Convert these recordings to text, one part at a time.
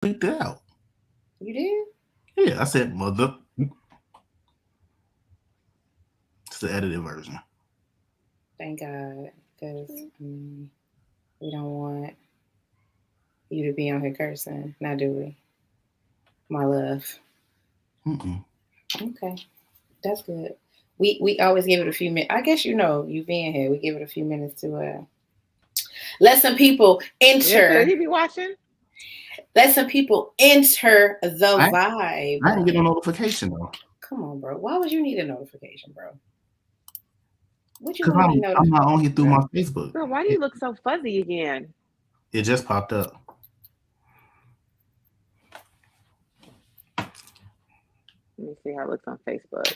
bleeped it out. You did? Yeah, I said mother. It's the edited version. Thank God, because we don't want you to be on here cursing. Now, do we? My love. Mm-mm. Okay, that's good. We always give it a few minutes. I guess you being here, we give it a few minutes to let some people Yeah, could enter. he be watching? Let some people enter the I vibe. I didn't get no notification though, Come on, bro. Why would you need a notification, bro? What you cause want to be I'm notified, not on here through bro? my Facebook. Girl, why do you look so fuzzy again? It just popped up. Let me see how it looks on Facebook.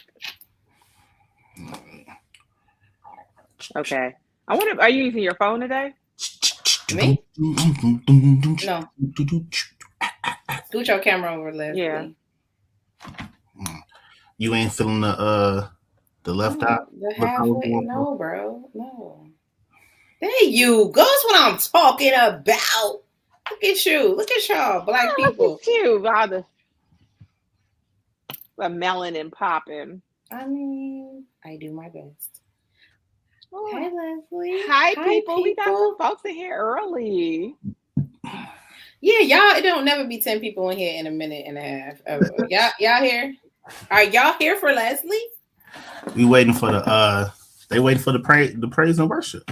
Okay. I wonder, are you using your phone today? Me? No. Scoot your camera over, Yeah. Leslie. You ain't feeling the left eye. No, the What I was halfway. going for? No, bro. No. There you go. That's what I'm talking about. Look at you. Look at y'all, black Oh, look people. at you. All the melanin popping. I mean, I do my best. Oh, Hey, Leslie. hi, Hi, people. We got some people. folks in here early. Yeah, y'all. It don't never be 10 people in here in a minute and a half. Ever. Y'all here? Are y'all here for Leslie? We waiting for the they waiting for the praise and worship.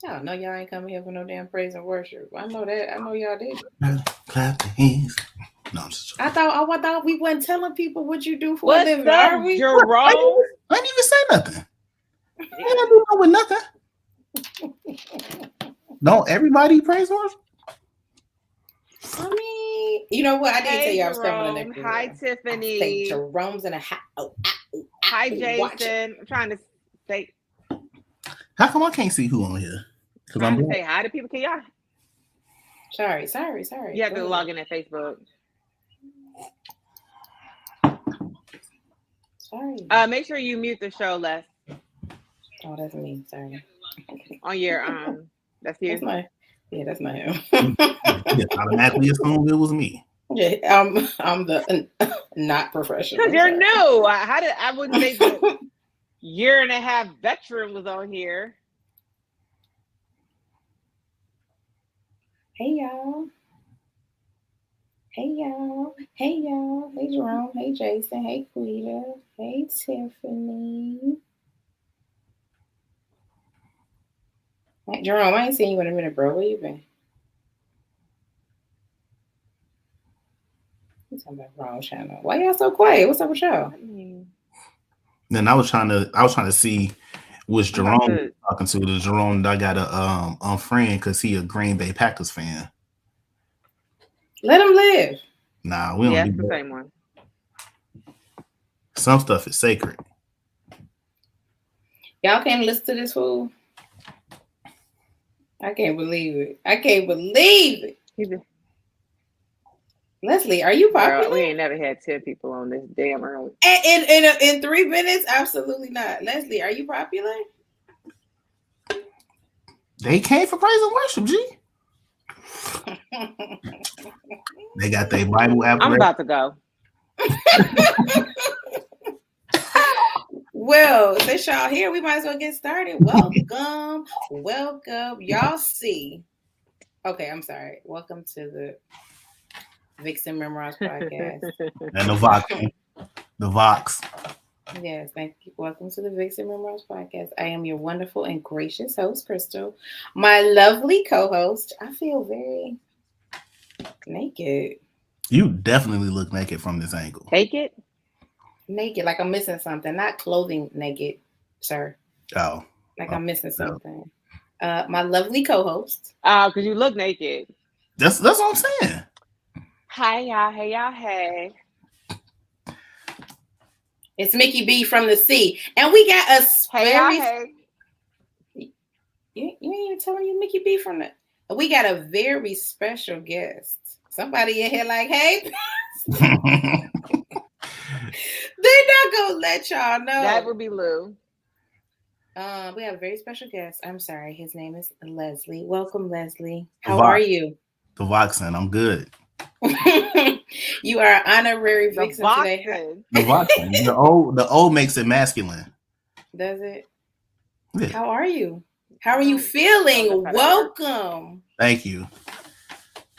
Y'all know y'all ain't coming here for no damn praise and worship. I know that. I know y'all did. Clap the hands. No, I'm just joking. I thought we wasn't telling people what you do for a What's living, up, are we? Jerome? I didn't even say nothing. I didn't do no with nothing. No, everybody praise and worship. I mean, you know what? I did tell Hey, you I was coming the Jerome. next year. Hi, I say Tiffany. Jerome's in a hat. Hi, Watch it. Jason. I'm trying to say How come I can't see who on here? Because I'm black. hi to people. Can y'all? Sorry. You have to log in at Facebook. Sorry. Make sure you mute the show, Les. Oh, that's me. Sorry. On your that's you. That's not. Yeah, that's not him. Just automatically assumed it was me. Yeah, I'm the not professional. Because you're new. I wouldn't think the year and a half veteran was on here. Hey y'all. Hey y'all. Hey y'all. Hey Jerome. Hey Jason. Hey Quita. Hey Tiffany. Hey, Jerome, I ain't seen you in a minute, bro. Where you been? You talking about wrong channel? Why y'all so quiet? What's up with y'all? Then I was trying to see which Jerome was talking to. The Jerome that I got a unfriend because he a Green Bay Packers fan. Let him live. Nah, we don't do the that. same one. Some stuff is sacred. Y'all can't listen to this fool. I can't believe it. I can't believe it. Leslie, are you popular? Girl, we ain't never had 10 people on this damn room. In 3 minutes? Absolutely not. Leslie, are you popular? They came for praise and worship, G. They got their Bible app. I'm about to go. Well, since y'all here, we might as well get started. Welcome. Y'all see. Okay, I'm sorry. Welcome to the Vixen Memoirs podcast. And the Vox. Yes, thank you. Welcome to the Vixen Memoirs podcast. I am your wonderful and gracious host, Crystal. My lovely co-host. I feel very naked. You definitely look naked from this angle. Take it? Naked, like I'm missing something. Not clothing naked, sir. Oh. Like I'm missing something. My lovely co-host. Because you look naked. That's what I'm saying. Hi, y'all. Hey, y'all. Hey. It's Mickey B from the C. And we got a very... Hey. You ain't even telling you Mickey B from the... We got a very special guest. Somebody in here like, hey... They're not gonna let y'all know. That would be Lou. We have a very special guest. I'm sorry. His name is Leslie. Welcome, Leslie. How are you? The Vixen. I'm good. You are honorary The Vixen today. Vixen. The Vixen. The O makes it masculine. Does it? Yeah. How are you? How are you feeling? Welcome. Thank you.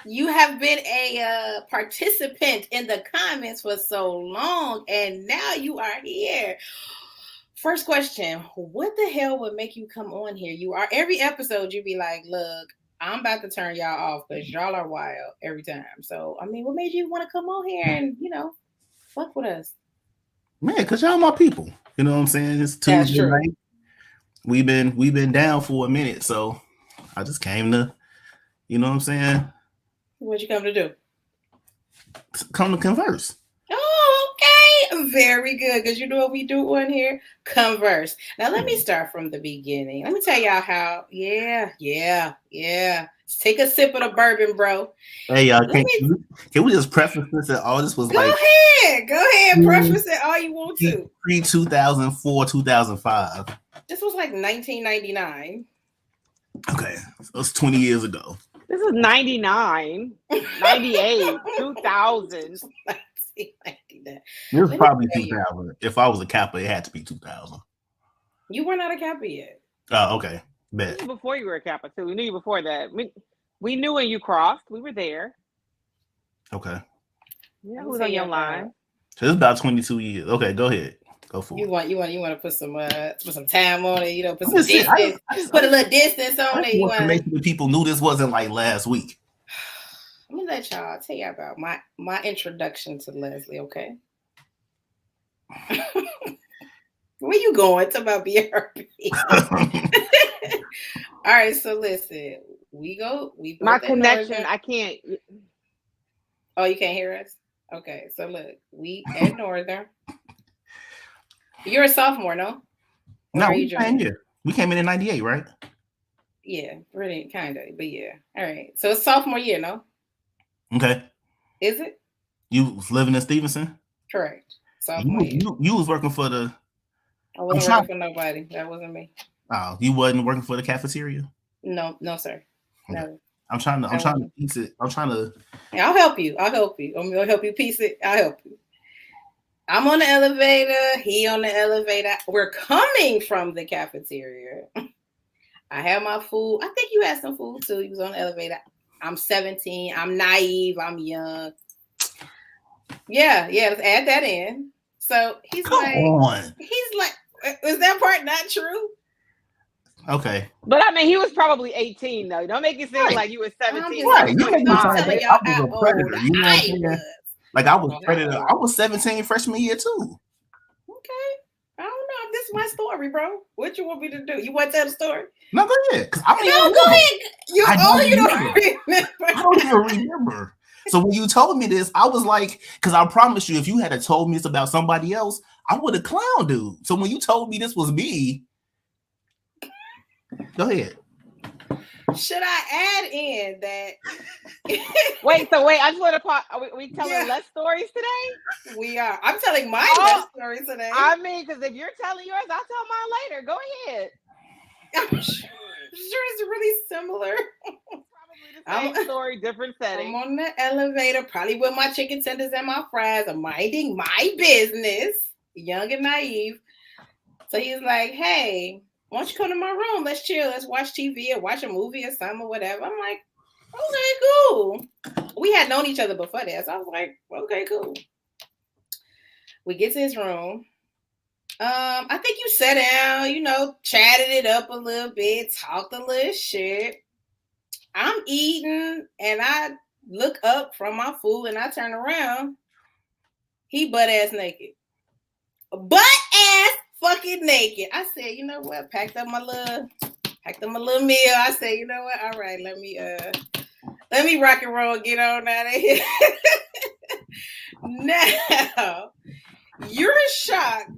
You have been a participant in the comments for so long, and now you are here. First question: what the hell would make you come on here? You are every episode. You be like, "Look, I'm about to turn y'all off because y'all are wild every time." So, I mean, what made you want to come on here and fuck with us? Man, because y'all my people. You know what I'm saying? It's Tuesday night. We've been down for a minute, so I just came to, you know what I'm saying? What you come to do? Come to converse. Oh, okay. Very good. Because you know what we do on here? Converse. Now, let me start from the beginning. Let me tell y'all how. Yeah. Let's take a sip of the bourbon, bro. Hey, y'all, can we just preface this that all this was Go ahead. Preface it all you want to. Pre-2004, 2005. This was like 1999. Okay. So it was 20 years ago. This is 99, 98, 2000. It was probably 2000. If I was a Kappa, it had to be 2000. You were not a Kappa yet. Oh, okay. Bet. Before you were a Kappa, too. We knew you before that. We knew when you crossed. We were there. Okay. Yeah, who's on your line? So it's about 22 years. Okay, go ahead. Go for it. You want to put some time on it, put some distance, put a little distance on it. You want to make sure people knew this wasn't like last week. Let me tell you about my introduction to Leslie, okay? Where you going? Talk about BRB. All right, so listen, my connection, Northern. I can't. Oh, you can't hear us? Okay, so look, we at Northern. You're a sophomore, no? No, we came in 98, right? Yeah, really, kind of, but yeah. All right, so it's sophomore year, no? Okay. Is it? You was living in Stevenson? Correct. Sophomore year. You was working for the... I wasn't working for nobody. That wasn't me. Oh, you wasn't working for the cafeteria? No, sir. Okay. No. I'm trying to piece it. I'm trying to... I'll help you. I'm going to help you piece it. I'll help you. I'm on the elevator. He on the elevator. We're coming from the cafeteria. I have my food. I think you had some food too. He was on the elevator. I'm 17. I'm naive. I'm young. Yeah. Let's add that in. So he's Come on. He's like, is that part not true? Okay. But I mean, he was probably 18 though. Don't make it seem like you were 17. Right. You make me sound like I was a predator. You know what I'm saying? Like I was predator. I was 17 freshman year too. Okay. I don't know. This is my story, bro. What you want me to do? You want to tell the story? No, go ahead. Go ahead. You don't remember. I don't even remember. So when you told me this, I was like, because I promise you, if you had told me this about somebody else, I would have clowned dude. So when you told me this was me, go ahead. Should I add in that? Wait, I just want to pause. Are we telling less stories today? We are. I'm telling my less stories today. I mean, because if you're telling yours, I'll tell mine later. Go ahead. I'm sure it's really similar. Probably the same story, different setting. I'm on the elevator, probably with my chicken tenders and my fries. I'm minding my business, young and naive. So he's like, hey, why don't you come to my room? Let's chill. Let's watch TV or watch a movie or something or whatever. I'm like, okay, cool. We had known each other before that. So I was like, okay, cool. We get to his room. I think you sat down, chatted it up a little bit, talked a little shit. I'm eating and I look up from my food and I turn around. He butt ass naked. Butt ass fucking naked. I said, you know what? Packed up my little meal. I said, you know what? All right, let me rock and roll, get on out of here. Now, you're shocked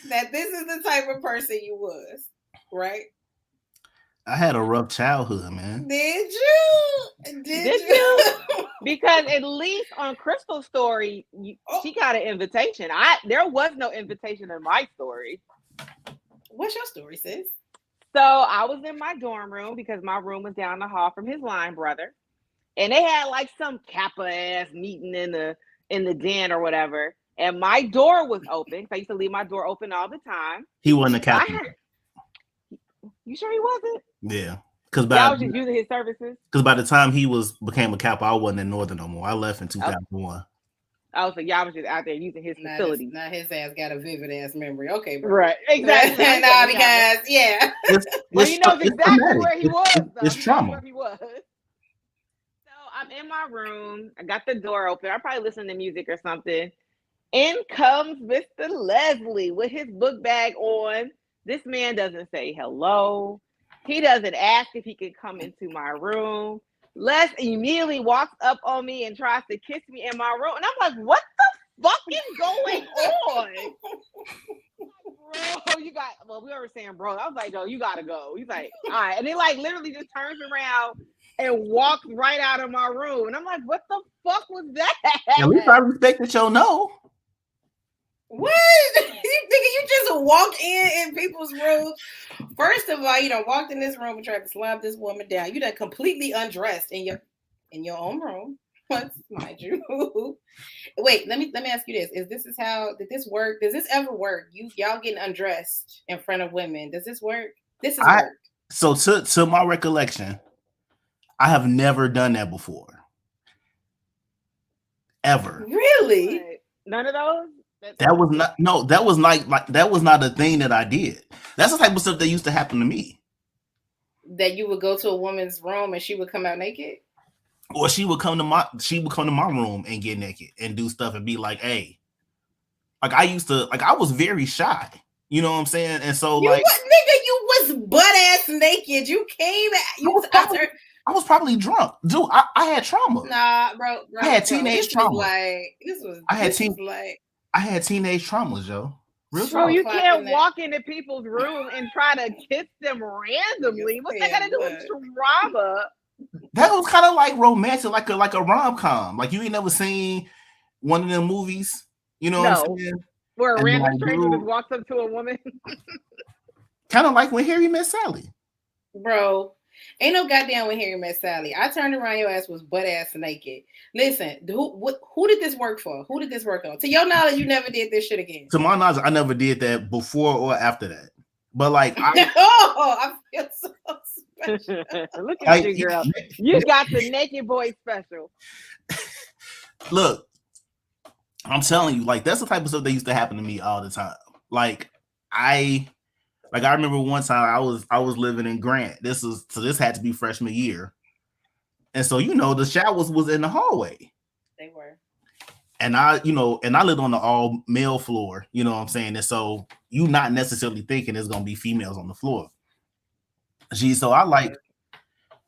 that this is the type of person you was, right? I had a rough childhood, man. Did you? Because at least on Crystal's story, she got an invitation. There was no invitation in my story. What's your story, sis? So I was in my dorm room because my room was down the hall from his line brother. and they had like some Kappa ass meeting in the den or whatever. And my door was open. I used to leave my door open all the time. He wasn't a captain. You sure he wasn't? Yeah. Because I was just using his services. Because by the time he became a Kappa, I wasn't in Northern no more. I left in 2001. Oh, so y'all was just out there using his facility. Now his ass got a vivid ass memory. Okay, bro. Right, exactly. No, because well, you know exactly where he was. Though. It's trauma. Where he was. So I'm in my room. I got the door open. I probably listen to music or something. In comes Mr. Leslie with his book bag on. This man doesn't say hello. He doesn't ask if he can come into my room. Les immediately walks up on me and tries to kiss me in my room. And I'm like, what the fuck is going on? Bro, we were saying, bro. I was like, yo, you gotta go. He's like, all right. And he like literally just turns around and walks right out of my room. And I'm like, what the fuck was that? At least I respected your no. What? You just walk in people's rooms. First of all, you done walked in this room and tried to slap this woman down. You done completely undressed in your own room. What, mind you? Wait, let me ask you this: did this work? Does this ever work? Y'all getting undressed in front of women? Does this work? This is work. So to my recollection, I have never done that before. Ever. Really? None of those? That was not a thing that I did. That's the type of stuff that used to happen to me. That you would go to a woman's room and she would come out naked? Or she would come to my room and get naked and do stuff and be like, hey. Like I was very shy. You know what I'm saying? And so you was butt ass naked. You came I was probably drunk. Dude, I had trauma. Nah, bro. I had teenage trauma. I had teenage traumas, yo. Bro, you can't walk into people's room and try to kiss them randomly. What's that got to do with trauma? That was kind of like romantic, like a rom-com. Like you ain't never seen one of them movies, you know what I'm saying? Where a random stranger just walks up to a woman. Kind of like When Harry Met Sally. Bro, ain't no goddamn When Harry Met Sally. I turned around, your ass was butt ass naked. Listen, who did this work for? Who did this work on? To your knowledge, you never did this shit again. To my knowledge, I never did that before or after that. But like, I feel so special. Look at you, girl. You got the naked boy special. Look, I'm telling you, like that's the type of stuff that used to happen to me all the time. Like I remember one time I was living in Grant. This had to be freshman year. And so, the showers was in the hallway. They were. And I lived on the all male floor, you know what I'm saying? And so you not necessarily thinking there's going to be females on the floor. So I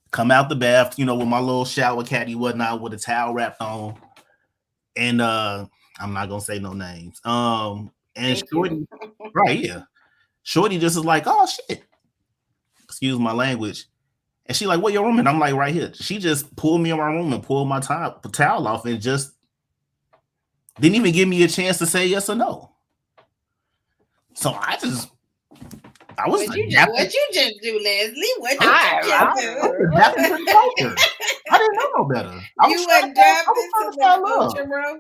come out the bath, with my little shower caddy, whatnot, with a towel wrapped on. And I'm not going to say no names. And Shorty, right, yeah. Shorty just is like, oh shit. Excuse my language. And she like, where your room? And I'm like, right here. She just pulled me in my room and pulled my towel off and just didn't even give me a chance to say yes or no. So I was what you just do, Leslie? What did you just do? I didn't know no better. You adapted to the culture, bro.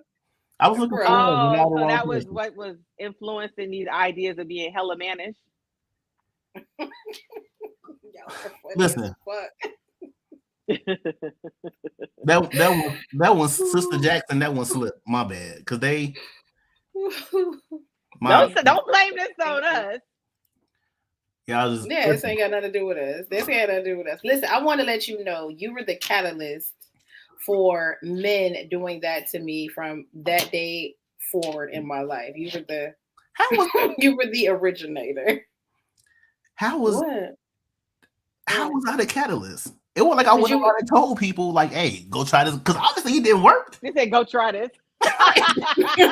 I was looking for so that was what was influencing these ideas of being hella mannish. Listen, that was Sister Jackson. That one slipped. My bad, because they. Don't blame this on us. This ain't got nothing to do with us. This ain't got nothing to do with us. Listen, I want to let you know you were the catalyst for men doing that to me from that day forward in my life. You were the originator. How was I the catalyst? It was like I went out and told people like, hey, go try this. Because obviously it didn't work. They said, go try this. You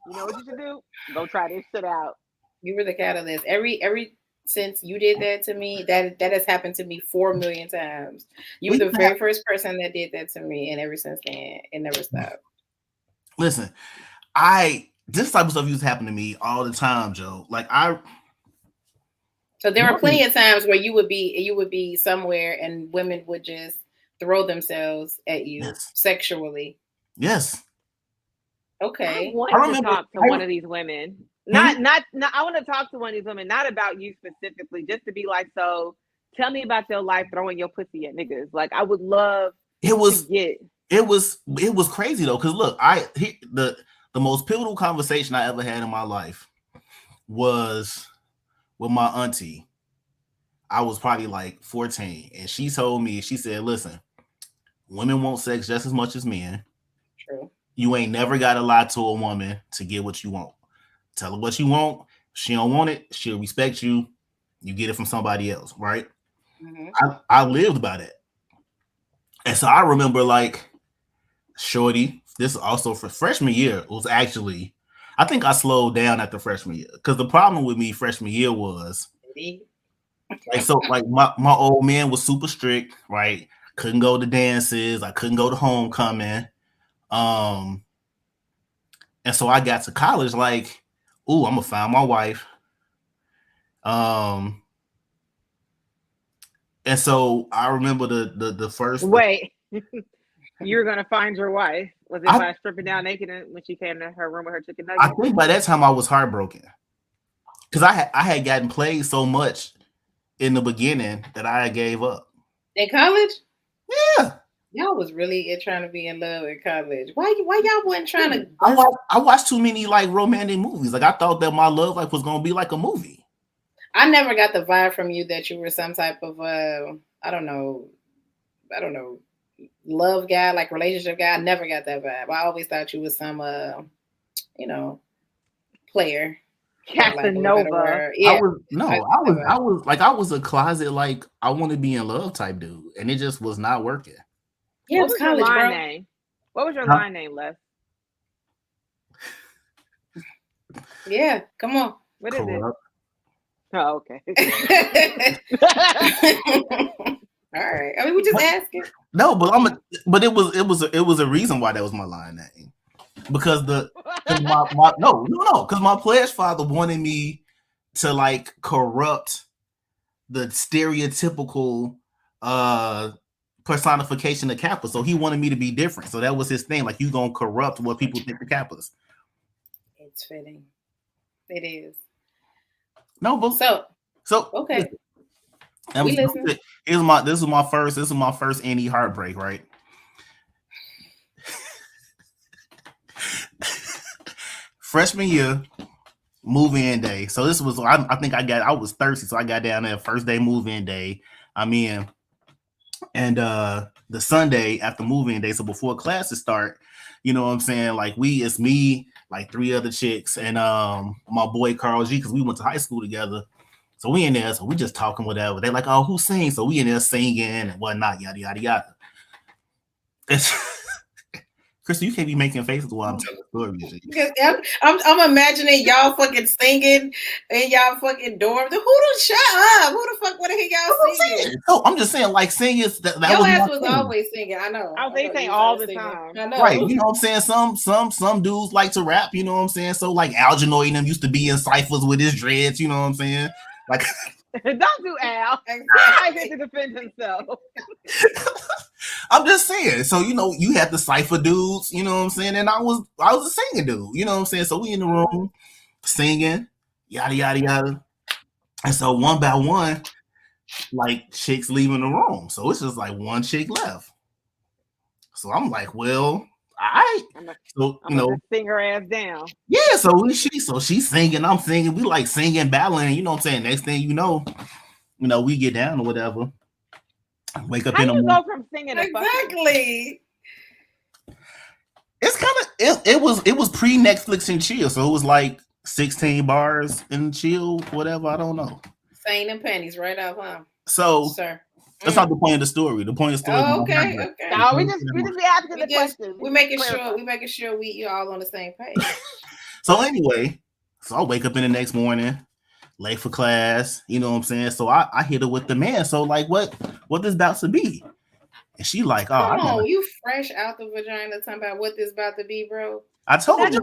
know what you should do? Go try this shit out. You were the catalyst. Every since you did that to me, that has happened to me 4 million times. You were the very first person that did that to me, and ever since then, it never stopped. Listen, this type of stuff used to happen to me all the time, Joe. So there were plenty of times where you would be somewhere and women would just throw themselves at you sexually. Yes. Okay. I want to talk to one of these women. Not. I want to talk to one of these women, not about you specifically, just to be like, so tell me about your life throwing your pussy at niggas. Like, I would love to get. It was crazy though, because look, the most pivotal conversation I ever had in my life was with my auntie. I was probably like 14, and she told me, she said, listen, women want sex just as much as men. True. You ain't never got to lie to a woman to get what you want. Tell her what you want. If she don't want it, she'll respect you. You get it from somebody else, right? Mm-hmm. I lived by that. And so I remember, like, shorty, this is also for freshman year, was actually, I think I slowed down after freshman year. Because the problem with me freshman year was, like, so, like, my old man was super strict, right? Couldn't go to dances. I couldn't go to homecoming. And so I got to college like, ooh, I'm gonna find my wife. And so I remember the first. Wait, you were gonna find your wife? Was it by stripping down naked when she came to her room with her chicken nuggets? I think by that time I was heartbroken because I had gotten played so much in the beginning that I gave up. In college? Yeah. Y'all was really trying to be in love in college. Why y'all wasn't trying to? I watched too many like romantic movies. Like I thought that my love life was gonna be like a movie. I never got the vibe from you that you were some type of I don't know, love guy, like relationship guy. I never got that vibe. I always thought you was some player. Casanova. Yeah. I was a closet like I want to be in love type dude, and it just was not working. Yeah, what was college, your line name? What was your line name, Les? Yeah, come on. What is it? Oh, okay. All right. I mean, we just asking. No, but it was a reason why that was my line name. Because because my pledge father wanted me to like corrupt the stereotypical personification of Kappa. So he wanted me to be different. So that was his thing. Like, you gonna corrupt what people think the Kappas. It's fitting. It is. No, but so okay. This is my first any heartbreak, right? Freshman year, move-in day. So this was, I think I was thirsty, so I got down there first day move-in day. I'm in. And the Sunday after move-in day, so before classes start, you know what I'm saying? Like it's me, like 3 other chicks, and my boy Carl G, because we went to high school together. So we in there, so we just talking whatever. They're like, oh, who sings? So we in there singing and whatnot, yada yada yada. Krista, you can't be making faces while I'm telling the story. Because I'm imagining y'all fucking singing in y'all fucking dorm. Who don't shut up? Who the fuck? What the heck y'all singing? No, I'm just saying, like, singing. That your ass was always singing. I know. I was saying all the time. I know. Right? You know what I'm saying? Some dudes like to rap. You know what I'm saying? So like Algernoid and them used to be in ciphers with his dreads. You know what I'm saying? Like, don't do Al. I get to defend himself. I'm just saying. So, you know, you had the cipher dudes, you know what I'm saying? And I was a singing dude, you know what I'm saying? So we in the room singing, yada, yada, yada. And so one by one, like, chicks leaving the room. So it's just like one chick left. So I'm like, well, all right. So, you know, sing her ass down. Yeah, so she's singing, I'm singing, we like singing, battling, you know what I'm saying? Next thing you know, we get down or whatever. Wake up in the morning. How do you go from singing to exactly? It's kind of it was pre-Netflix and chill, so it was like 16 bars and chill, whatever. I don't know. Saying and pennies right off, huh? So, sir, that's not the point of the story. The point of the story. Oh, okay. No, we just be asking the question. We making sure we all on the same page. So anyway, I wake up in the next morning, late for class, you know what I'm saying? So I hit her with the man. So like, what this about to be? And she like, oh, you fresh out the vagina talking about what this about to be, bro? I told you.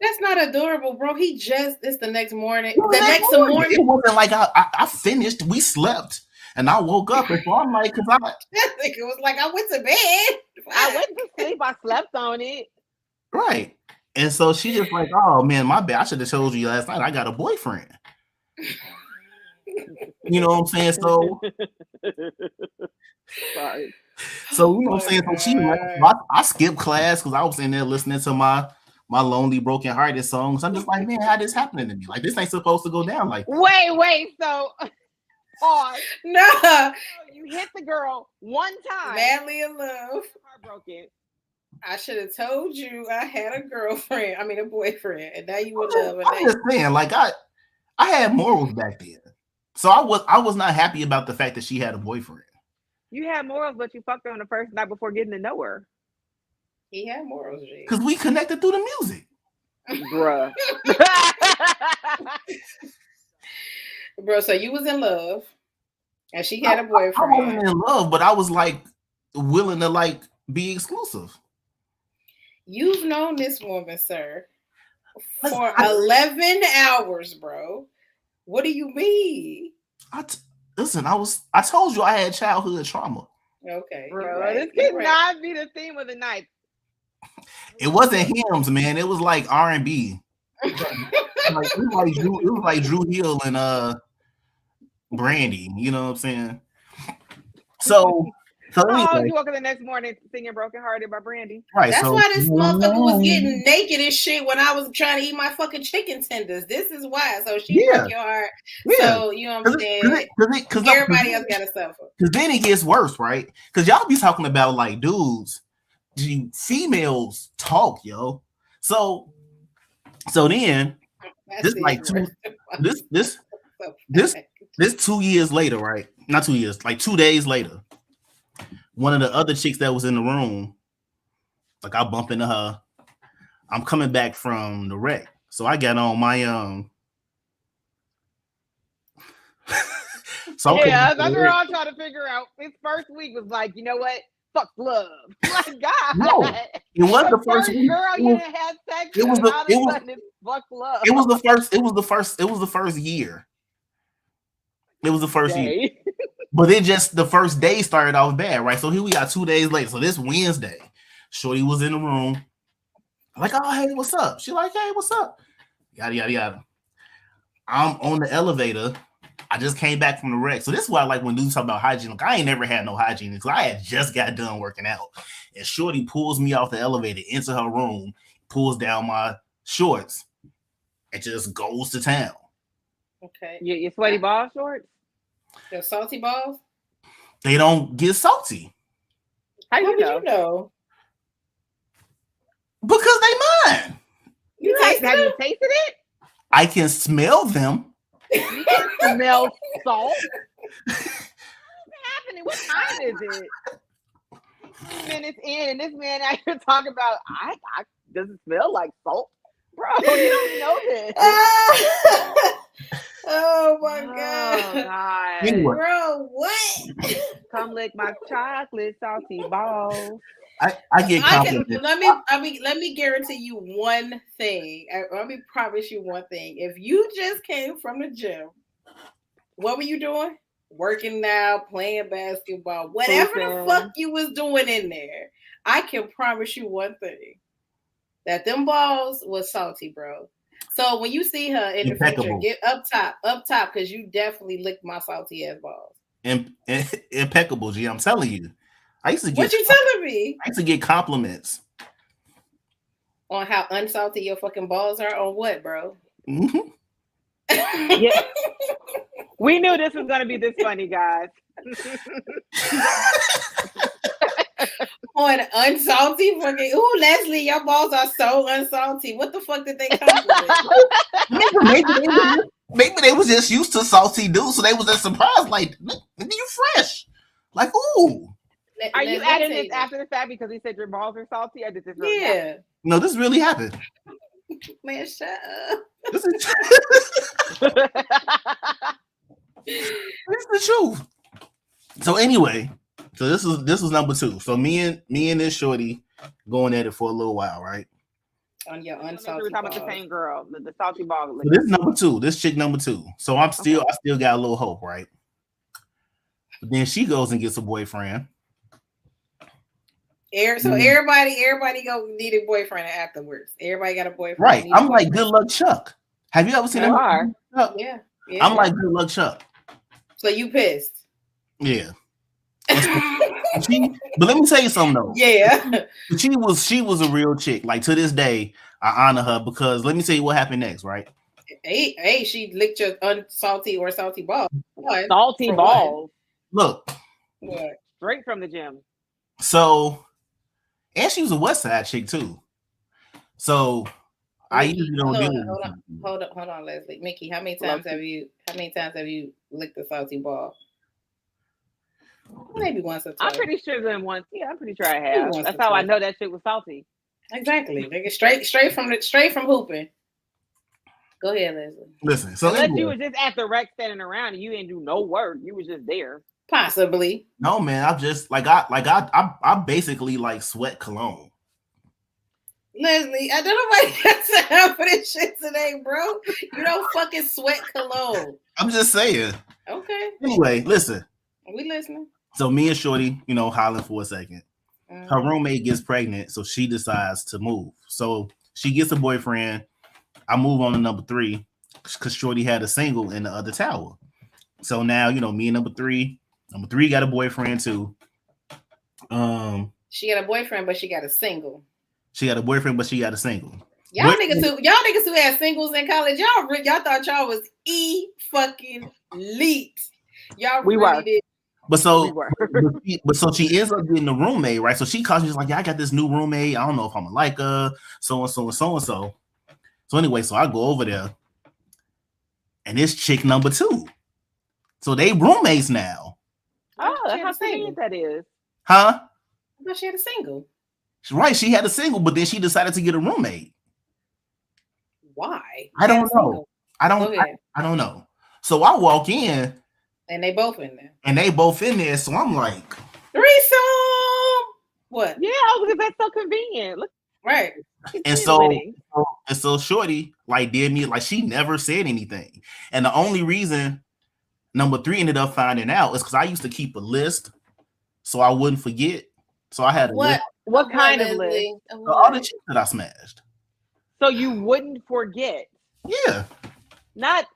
That's not adorable, bro. It's the next morning. It wasn't like I finished. We slept. And I woke up and so I'm like, because It was like I went to bed. I went to sleep. I slept on it. right. And so she just like, oh man, my bad. I should have told you last night I got a boyfriend. You know what I'm saying? So Sorry. So you know what I'm saying? So she left. I skipped class because I was in there listening to my lonely, broken hearted songs. I'm just like, man, how this happening to me? Like this ain't supposed to go down like that. Wait. So pause. No. So you hit the girl one time. Madly in love. Heartbroken. I should have told you I had a girlfriend. I mean a boyfriend, and now you in love. I'm just saying, like I had morals back then, so I was not happy about the fact that she had a boyfriend. You had morals, but you fucked her on the first night before getting to know her. He had morals, because we connected through the music, bruh. Bro, so you was in love, and she had a boyfriend. I wasn't in love, but I was like willing to like be exclusive. You've known this woman, sir, for 11 hours, bro. What do you mean? Listen, I told you I had childhood trauma. Okay, bro, right, this could not be the theme of the night. It wasn't hymns, man. It was like R&B. It was like Drew Hill and Brandy. You know what I'm saying? So anyway. You woke up the next morning singing "Broken Hearted" by Brandy. Right. That's why this motherfucker was getting naked and shit when I was trying to eat my fucking chicken tenders. This is why. So she broke your heart. Yeah. So you know what I'm saying? Because everybody else gotta suffer. Because then it gets worse, right? Because y'all be talking about like dudes, females talk, yo. So then this like this 2 years later, right? Not 2 years, like 2 days later. One of the other chicks that was in the room, like I bump into her. I'm coming back from the wreck. So I got on my so yeah, that's what we're all trying to figure out. His first week was like, you know what? Fuck love. Like God. No, it was the first week. Girl, you didn't have sex. It was fuck love. It was the first year. It was the first year. But it just the first day started off bad, right? So here we got 2 days later. So this Wednesday, Shorty was in the room. I'm like, oh, hey, what's up? She like, hey, what's up? Yada, yada, yada. I'm on the elevator. I just came back from the wreck. So this is why I like when dudes talk about hygiene. Like, I ain't never had no hygiene because I had just got done working out. And Shorty pulls me off the elevator into her room, pulls down my shorts, and just goes to town. Okay. Your sweaty ball shorts? Your salty balls? They don't get salty. How do you know? Because they mine. Have you tasted it? I can smell them. You can smell salt. What's happening? What time is it? 2 minutes in, and this man out here talking about I does it smell like salt? Bro, you don't know this. Oh my God. Anyway. Bro, what? Come lick my chocolate salty balls. I get compliments. Let me guarantee you one thing. Let me promise you one thing. If you just came from the gym, what were you doing? Working out, playing basketball, whatever the fuck you was doing in there. I can promise you one thing. That them balls was salty, bro. So when you see her in the future, get up top, because you definitely licked my salty ass balls. Impeccable, G. I'm telling you. I used to get. What you telling me? I used to get compliments on how unsalty your fucking balls are. On what, bro? Mm-hmm. Yeah. We knew this was gonna be this funny, guys. On unsalty fucking. Ooh, Leslie, your balls are so unsalty. What the fuck did they come with? Maybe they was just used to salty dudes, so they was just surprised. Like, you fresh. Like, ooh. Are you adding this after the fact because he said your balls are salty? Or did this really happen? No, this really happened. Man, shut up. This is the truth. So anyway, so this was number 2. So me and this shorty going at it for a little while, right? On your unsalty. We're talking about the same girl, the salty ball. So this is number 2. This chick number 2. So I still got a little hope, right? Then she goes and gets a boyfriend. So everybody go need a boyfriend afterwards. Everybody got a boyfriend. Right. I'm like, good luck, Chuck. Have you ever seen that? Yeah. I'm like, good luck, Chuck. So you pissed? Yeah. But let me tell you something though. Yeah. She was a real chick. Like to this day, I honor her because let me tell you what happened next, right? Hey, she licked your unsalty or salty balls. Salty balls. Look. What? Straight from the gym. So, and she was a West Side chick too. So I usually don't deal with Hold on, Leslie. Mickey, how many times have you licked a salty ball? Maybe once or twice. I'm pretty sure than once. Yeah, I'm pretty sure I have. That's how I know that shit was salty. Exactly. Nigga, straight from hooping. Go ahead, Leslie. Listen, so unless you was just at the rec standing around and you didn't do no work, you was just there. Possibly. No, man. I just I basically like sweat cologne. Leslie, I don't know why you got time for this shit today, bro. You don't fucking sweat cologne. I'm just saying. Okay. Anyway, listen. Are we listening? So me and Shorty, hollering for a second. Her roommate gets pregnant, so she decides to move. So she gets a boyfriend. I move on to number 3 because Shorty had a single in the other tower. So now, me and number 3 got a boyfriend too. She got a boyfriend, but she got a single. She got a boyfriend, but she got a single. Y'all niggas who had singles in college, y'all thought y'all was fucking elite. Y'all we really were. did. But so she ends up getting a roommate, right? So she calls me, she's like, yeah, I got this new roommate. I don't know if I'm gonna like her, so and so and so and so. So anyway, so I go over there, and it's chick number 2. So they roommates now. Oh, that's how convenient that is. Huh? I thought she had a single. Right, she had a single, but then she decided to get a roommate. Why? I don't know. I don't know. So I walk in. And they both in there. So I'm like, threesome. What? Yeah, because that's so convenient. Look, right. And so Shorty did me like she never said anything. And the only reason number 3 ended up finding out is because I used to keep a list so I wouldn't forget. So I had a list. What kind of list? All the chicks that I smashed. So you wouldn't forget. Yeah. Not.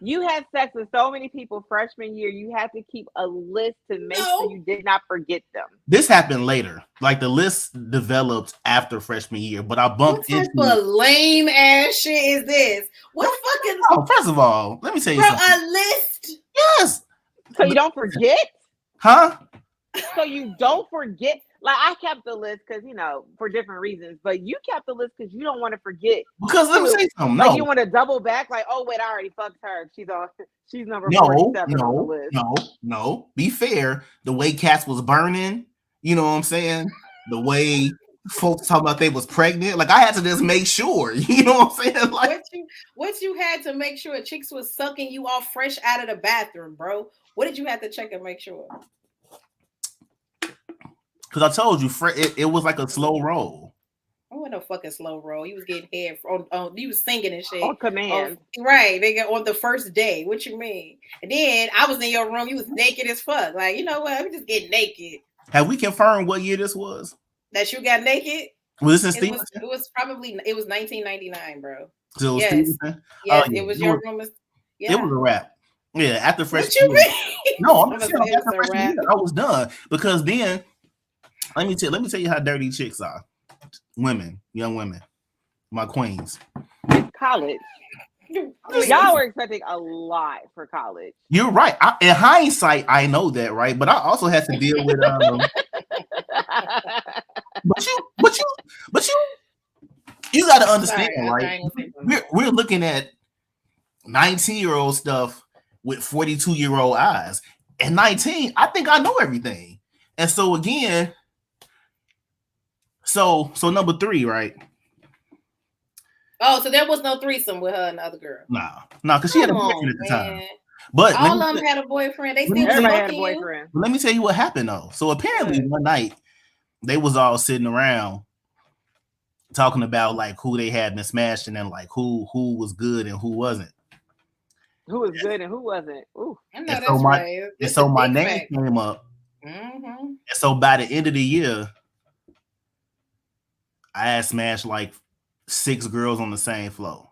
You had sex with so many people freshman year, you had to keep a list to make sure you did not forget them. This happened later. Like the list developed after freshman year, but I bumped into. What type of lame ass shit is this? What fucking? Oh, first of all, let me tell you something. A list? Yes. So you don't forget? Huh? So you don't forget? Like I kept the list because for different reasons, but you kept the list because you don't want to forget. Because let me say something. Like you want to double back, like, oh wait, I already fucked her. She's number 47 on the list. No. Be fair. The way cats was burning, you know what I'm saying? The way folks talk about they was pregnant, like I had to just make sure. You know what I'm saying? Like what you had to make sure chicks was sucking you off fresh out of the bathroom, bro. What did you have to check and make sure? Because I told you, it was like a slow roll. I wasn't no fucking slow roll. He was getting head he was singing and shit. On command. Right. They got on the first day. What you mean? And then I was in your room. You was naked as fuck. Like, you know what? Let me just get naked. Have we confirmed what year this was? That you got naked? Was this in Stevenson? It was 1999, bro. So it was Stevenson? Yes, it was your room. Yeah. It was a wrap. Yeah, after freshman year. What you mean? No, I'm saying after freshman year, I was done. Because then, let me tell you how dirty chicks are. Women, young women, my queens. College. Y'all were expecting a lot for college. You're right. In hindsight, I know that, right? But I also had to deal with but you got to understand, right? We're looking at 19-year-old stuff with 42-year-old eyes. At 19, I think I know everything. And so again, so number 3, right? Oh, so there was no threesome with her and the other girl. Nah, because she had a boyfriend at the time. But all of them had a boyfriend. They still had a boyfriend. Let me tell you what happened though. So apparently one night they was all sitting around talking about like who they had been smashing and like who was good and who wasn't. Who was good and who wasn't? Ooh. I know And that's right. and It's so a my big name fact. came up. Mm-hmm. And so by the end of the year, I had smashed like 6 girls on the same floor.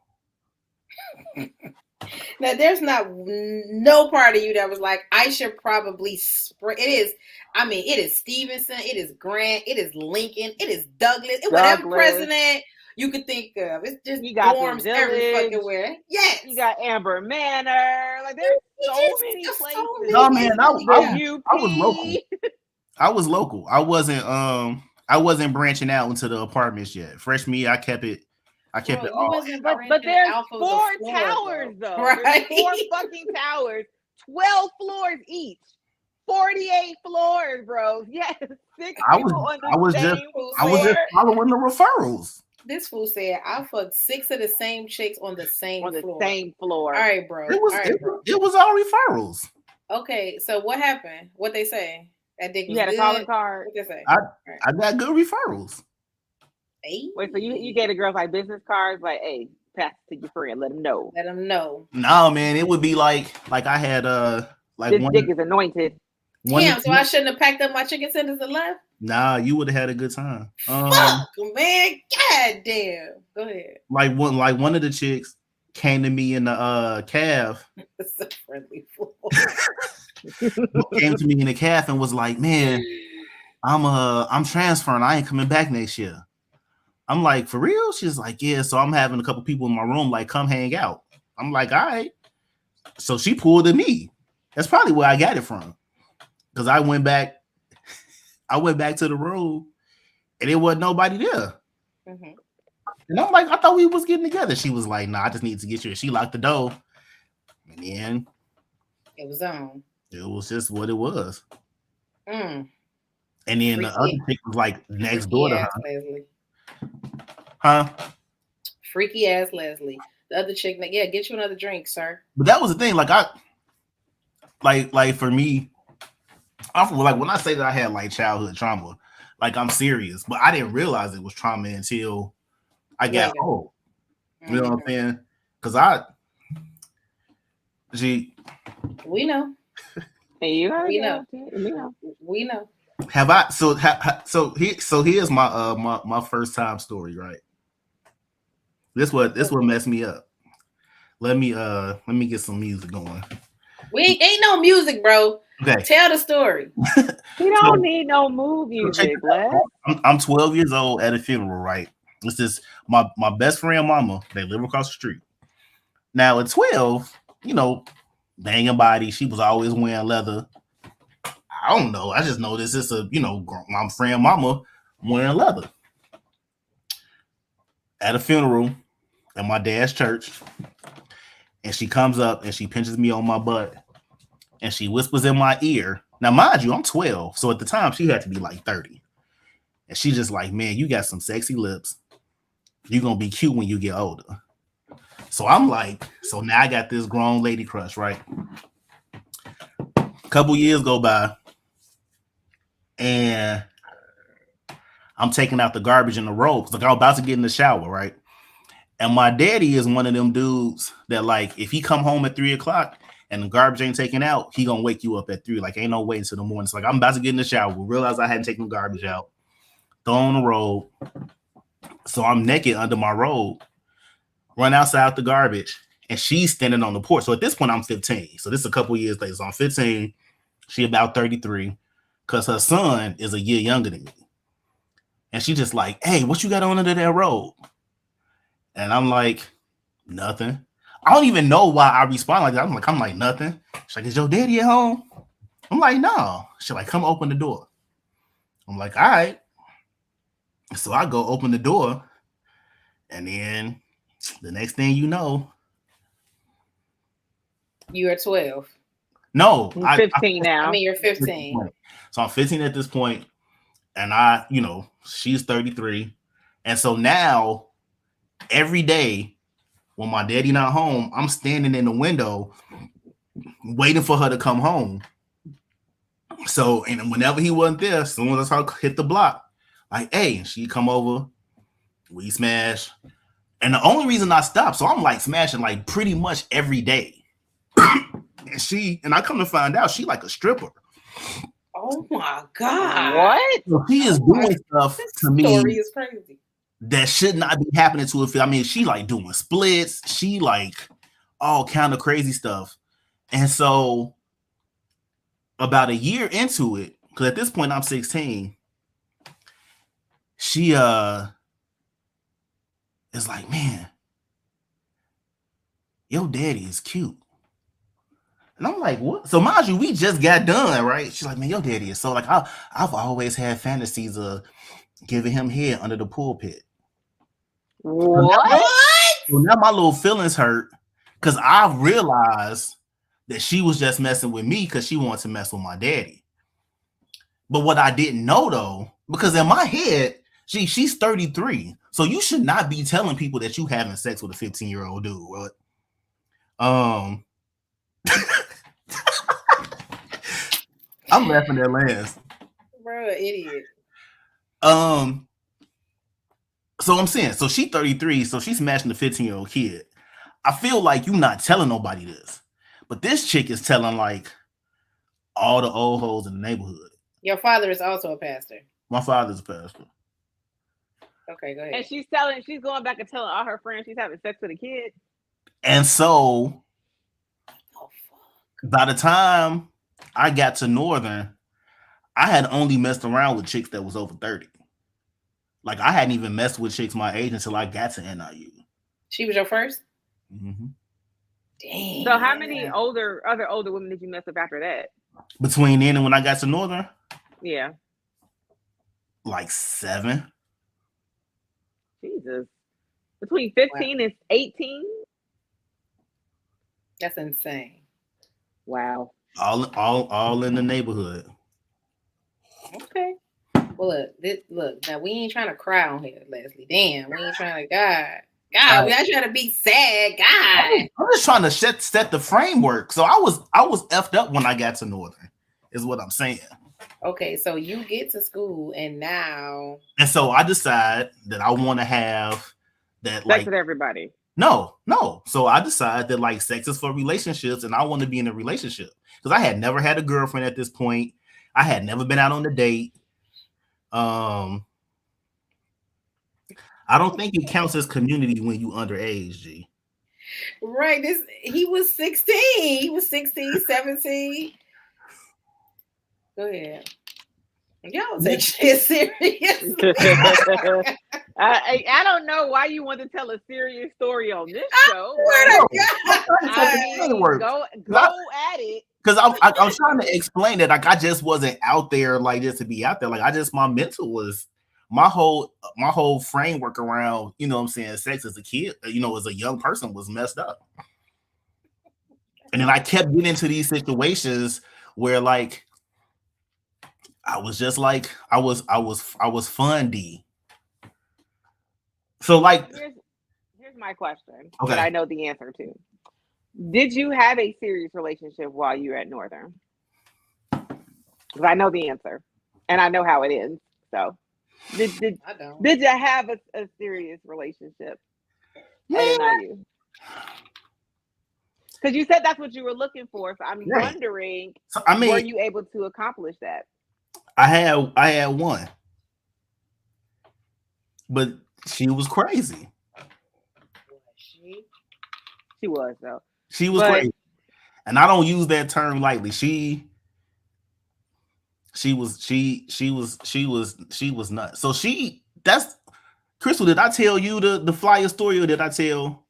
Now, there's not no part of you that was like, I should probably spray. It is, I mean, it is Stevenson, it is Grant, it is Lincoln, it is Douglas, whatever president you could think of. It's just dorms every fucking where. Yes. You got Amber Manor. Like, there's so many places. No, man, I was local. I was local. I wasn't branching out into the apartments yet. Freshman year, I kept it all. But there's 4 towers though. Right? There's 4 fucking towers, 12 floors each, 48 floors, bro. Yes, 6 people on the same floor. I was just following the referrals. This fool said I fucked 6 of the same chicks on the same floor. All right, bro. It was all referrals. Okay, so what happened? What they say? That dick was you had good? a calling card. What they say? I got good referrals. Hey. Wait, so you gave the girls like business cards, like, hey, pass it to your friend, let them know. Let them know. No, man, it would be like I had like this dick is anointed. Damn, so I shouldn't have packed up my chicken tenders and left? Nah, you would have had a good time. Fuck, man, god damn. Go ahead. Like one of the chicks came to me in the calf. It's a friendly fool. Came to me in the calf and was like, man, I'm transferring. I ain't coming back next year. I'm like, for real? She's like, yeah. So I'm having a couple people in my room, like, come hang out. I'm like, all right. So she pulled at me. That's probably where I got it from. Because I went back to the room and there wasn't nobody there. Mm-hmm. And I'm like, I thought we was getting together. She was like, nah, I just need to get you. And she locked the door. And then it was on. It was just what it was. And then the other chick was like next door to her. Leslie. Huh? Freaky ass Leslie. The other chick, yeah, get you another drink, sir. But that was the thing. Like like for me, like when I say that I had like childhood trauma, like I'm serious, but I didn't realize it was trauma until I got old. You know what I'm saying? Because we know. Hey, we know. Have I? So here's my my first time story, right? This what messed me up. Let me get some music going. We ain't no music, bro. Okay. Tell the story. We don't need no move music, I'm 12 years old at a funeral, right? This is my best friend mama. They live across the street. Now at 12, you know, banging body. She was always wearing leather. I don't know. I just know this is my friend mama wearing leather at a funeral at my dad's church. And she comes up and she pinches me on my butt and she whispers in my ear. Now, mind you, I'm 12. So at the time she had to be like 30. And she's just like, man, you got some sexy lips. You're going to be cute when you get older. So I'm like, so now I got this grown lady crush, right? A couple years go by. And I'm taking out the garbage in the road. Like I'm about to get in the shower, right? And my daddy is one of them dudes that like, if he come home at 3:00 and the garbage ain't taken out, he gonna wake you up at 3. Like ain't no wait until the morning. It's like I'm about to get in the shower. Realize I hadn't taken the garbage out. Throw on the robe. So I'm naked under my robe. Run outside the garbage. And she's standing on the porch. So at this point, I'm 15. So this is a couple years later. So I'm 15. She about 33. Because her son is a year younger than me. And she just like, hey, what you got on under that robe? And I'm like, nothing. I don't even know why I respond like that. I'm like, nothing. She's like, is your daddy at home? I'm like, no. She's like, come open the door. I'm like, all right. So I go open the door. And then the next thing you know. You are 12. No. I'm 15 now. I mean, you're 15. So I'm 15 at this point. And she's 33. And so now, every day when my daddy not home, I'm standing in the window waiting for her to come home. So, and whenever he wasn't there, as soon as I hit the block, like, hey, she come over, we smash. And the only reason I stopped, so I'm like smashing like pretty much every day. and I come to find out she like a stripper. Oh my God. What? So she is doing stuff to me Story is crazy. that should not be happening to her. I mean, she like doing splits. She like all kind of crazy stuff. And so about a year into it, because at this point I'm 16, she is like, man, your daddy is cute. And I'm like, what? So mind you, we just got done, right? She's like, man, your daddy is so like, I've always had fantasies of giving him head under the pulpit. What? So now my little feelings hurt because I realized that she was just messing with me because she wanted to mess with my daddy. But what I didn't know though, because in my head, she's 33. So you should not be telling people that you having sex with a 15-year-old dude, right? I'm laughing at Lance. Bro, idiot. So I'm saying, so she's 33, so she's smashing the 15-year-old kid. I feel like you're not telling nobody this, but this chick is telling like all the old hoes in the neighborhood. Your father is also a pastor. My father's a pastor. Okay, go ahead. And she's going back and telling all her friends she's having sex with a kid. And so Oh, fuck. by the time I got to Northern, I had only messed around with chicks that was over 30. Like I hadn't even messed with chicks my age until I got to NIU. She was your first? Mm-hmm. Damn. So how many other older women did you mess with after that? Between then and when I got to Northern, Yeah. like 7. Jesus. Between 15 and 18? That's insane. Wow. All in the neighborhood. Okay. Well, look. Now we ain't trying to cry on here, Leslie. Damn, we ain't trying to. God, we not trying to be sad. God, I'm just trying to set the framework. So I was effed up when I got to Northern, is what I'm saying. Okay, so you get to school and now, and so I decide that I want to have that sex with everybody. No. So I decide that like sex is for relationships, and I want to be in a relationship because I had never had a girlfriend at this point. I had never been out on a date. I don't think it counts as community when you underage, G. right? He was 16. He was 16, 17. Go ahead. Y'all take shit serious. I don't know why you want to tell a serious story on this show. Go at it. Because I was trying to explain that like I just wasn't out there like just to be out there. Like my mental was my whole framework around, you know what I'm saying, sex as a kid, you know, as a young person was messed up. And then I kept getting into these situations where like I was just like I was fun D. So like here's my question okay. that I know the answer to. Did you have a serious relationship while you were at Northern? Because I know the answer and I know how it ends. So did you have a serious relationship at NIU? Because you said that's what you were looking for. So I'm wondering, were you able to accomplish that? I had one, but she was crazy. She was though. She was crazy, and I don't use that term lightly. She was nuts. So that's Crystal. Did I tell you the flyer story, or did I tell?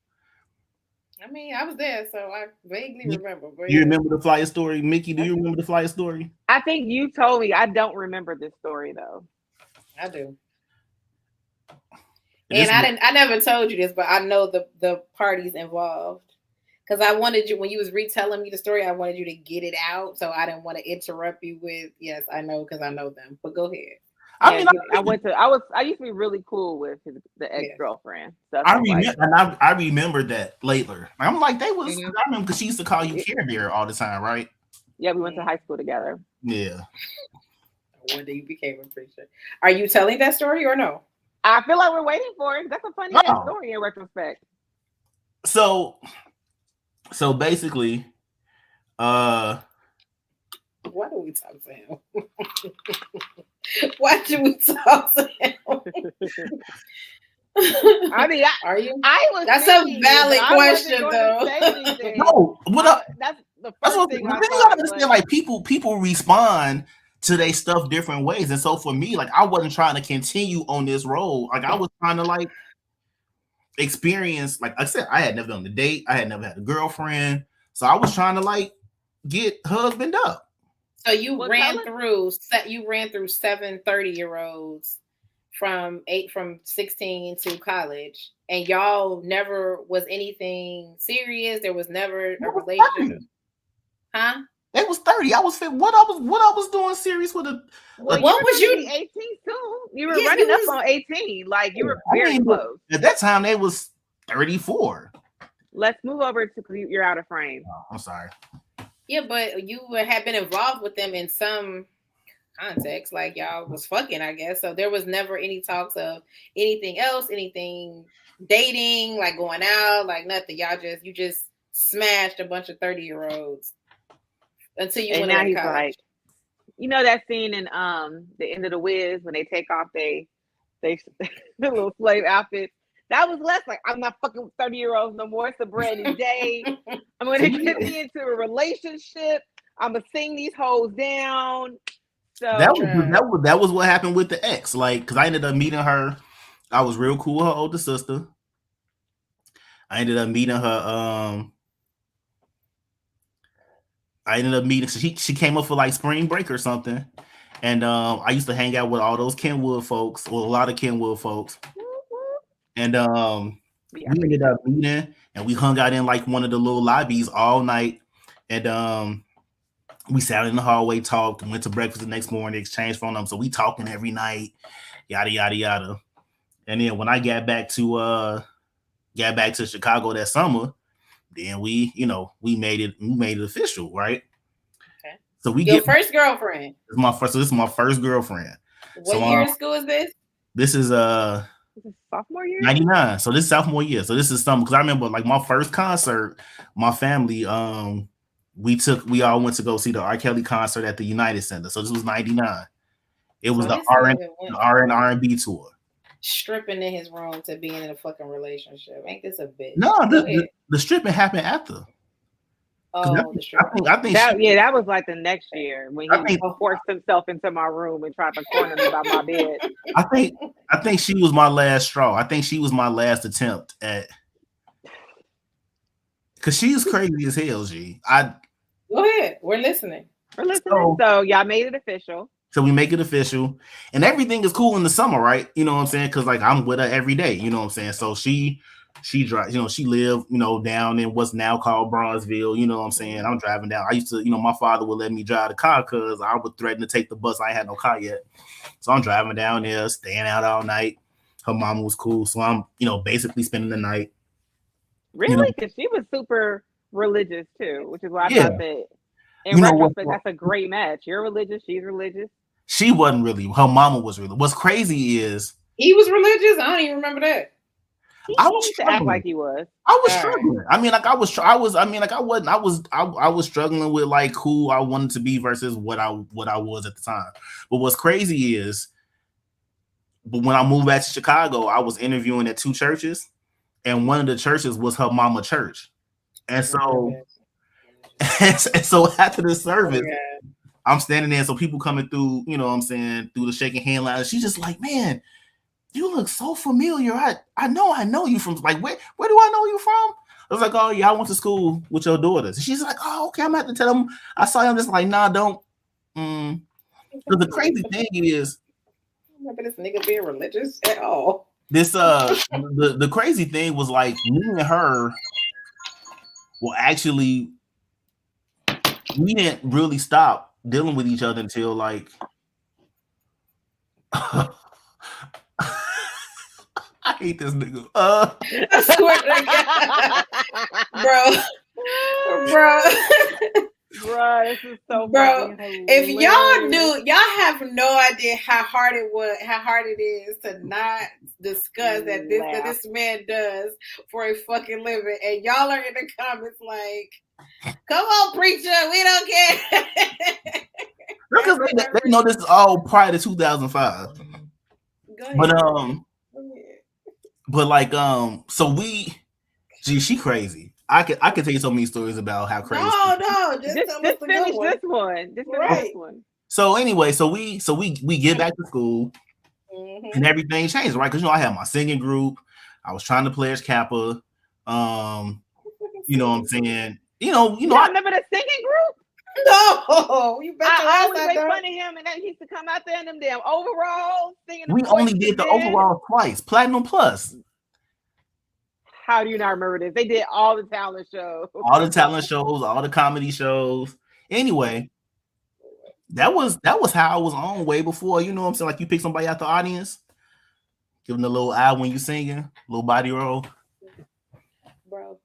I mean, I was there, so I vaguely remember. You remember the flyer story, Mickey? Do you remember the flyer story? I think you told me. I don't remember this story though. I do. And I never told you this, but I know the parties involved. Because I wanted you, when you was retelling me the story, I wanted you to get it out. So I didn't want to interrupt you with, yes, I know, because I know them. But go ahead. I used to be really cool with the ex-girlfriend. So I remember that later. I'm like, I remember because she used to call you Care Bear all the time, right? Yeah, we went to high school together. Yeah. One day you became a preacher. Are you telling that story or no? I feel like we're waiting for it. That's a funny story in retrospect. So basically, Why do we talk to him? Why do we talk to him? I mean, are you? I was. That's a valid question, though. No, that's the that's first what thing you I gotta thought. understand. Like people respond to their stuff different ways, and so for me, like I wasn't trying to continue on this road. Like I was trying to like experience. Like I said, I had never done a date. I had never had a girlfriend, so I was trying to like get husband up. So you ran through 7 30-year-olds from 16 to college, and y'all never was anything serious. There was never a relationship. 30. Huh? It was 30. I was what I was doing serious with a. Well, what was you? 18 too. You were running up on 18. Like you were very close. At that time, they was 34. Let's move over to you're out of frame. Oh, I'm sorry. Yeah, but you had been involved with them in some context, like y'all was fucking, I guess. So there was never any talks of anything else, anything dating, like going out, like nothing. You just smashed a bunch of 30-year-olds until you went to college. Like, you know that scene in the End of the Wiz when they take off they the little slave outfits. That was less like I'm not fucking 30-year-olds no more. It's a brand new day. I'm gonna get me into a relationship. I'm gonna sing these hoes down. So that was what happened with the ex. Like, because I ended up meeting her. I was real cool with her older sister. I ended up meeting her. She came up for like spring break or something, and I used to hang out with all those Kenwood folks, or a lot of Kenwood folks. And we ended up meeting, and we hung out in like one of the little lobbies all night. And we sat in the hallway, talked, and went to breakfast the next morning, exchanged phone numbers. So we talking every night, yada yada yada. And then when I got back to Chicago that summer, then we made it official, right? Okay. So your first girlfriend. This is my first girlfriend. What year of school is this? This is sophomore year? 99. So this is sophomore year. So this is something, because I remember like my first concert, my family, we all went to go see the R. Kelly concert at the United Center. So this was 99. It was the R&B tour. Stripping in his room to being in a fucking relationship. Ain't this a bitch? No, the stripping happened after. Oh, I think that was like the next year when he forced himself into my room and tried to corner me by my bed. I think she was my last straw. I think she was my last attempt at, because she's crazy as hell, G. Go ahead. We're listening. So y'all made it official. So we make it official, and everything is cool in the summer, right? You know what I'm saying? Because like I'm with her every day. You know what I'm saying? So she drives. She lived down in what's now called Bronzeville. You know what I'm saying? I'm driving down. I used to, my father would let me drive the car because I would threaten to take the bus. I ain't had no car yet, so I'm driving down there, staying out all night. Her mom was cool, so I'm basically spending the night. Really? Because she was super religious too, which is why I thought that. In retrospect, that's a great match. You're religious. She's religious. She wasn't really. Her mama was really. What's crazy is he was religious. I don't even remember that. I was struggling. Act like he was. I was struggling. I mean, like I was struggling with like who I wanted to be versus what I was at the time. But what's crazy is, when I moved back to Chicago, I was interviewing at 2 churches, and one of the churches was her mama church, and so after the service. I'm standing there, so people coming through, through the shaking hand line. She's just like, man, you look so familiar. I know you from, like, where do I know you from? I was like, oh yeah, I went to school with your daughters. She's like, oh, okay, I'm gonna have to tell them. I saw him, just like, nah, don't. Because the crazy thing is, I don't remember this nigga being religious at all. This the crazy thing was like me and her. Well, actually, we didn't really stop dealing with each other until like I hate this nigga. I swear to God. Bro, this is so bro. If y'all knew, y'all have no idea how hard it is to not discuss that this man does for a fucking living, and y'all are in the comments like, Come on, preacher. We don't care. Because they know this is all prior to 2005. Go ahead. But like so she crazy. I could tell you so many stories about how crazy. No, just finish this one. Just finish this one. So anyway, so we get back to school, and everything changed, right? Because I had my singing group. I was trying to pledge Kappa. You know what I'm saying? You remember the singing group? No, you bet. I always make fun of him, and then he used to come out there in them damn overalls singing. We only did the overalls twice, Platinum Plus. How do you not remember this? They did all the talent shows, all the comedy shows. Anyway, that was how I was on way before. You know what I'm saying? Like you pick somebody out the audience, give them a little eye when you singing, little body roll, bro.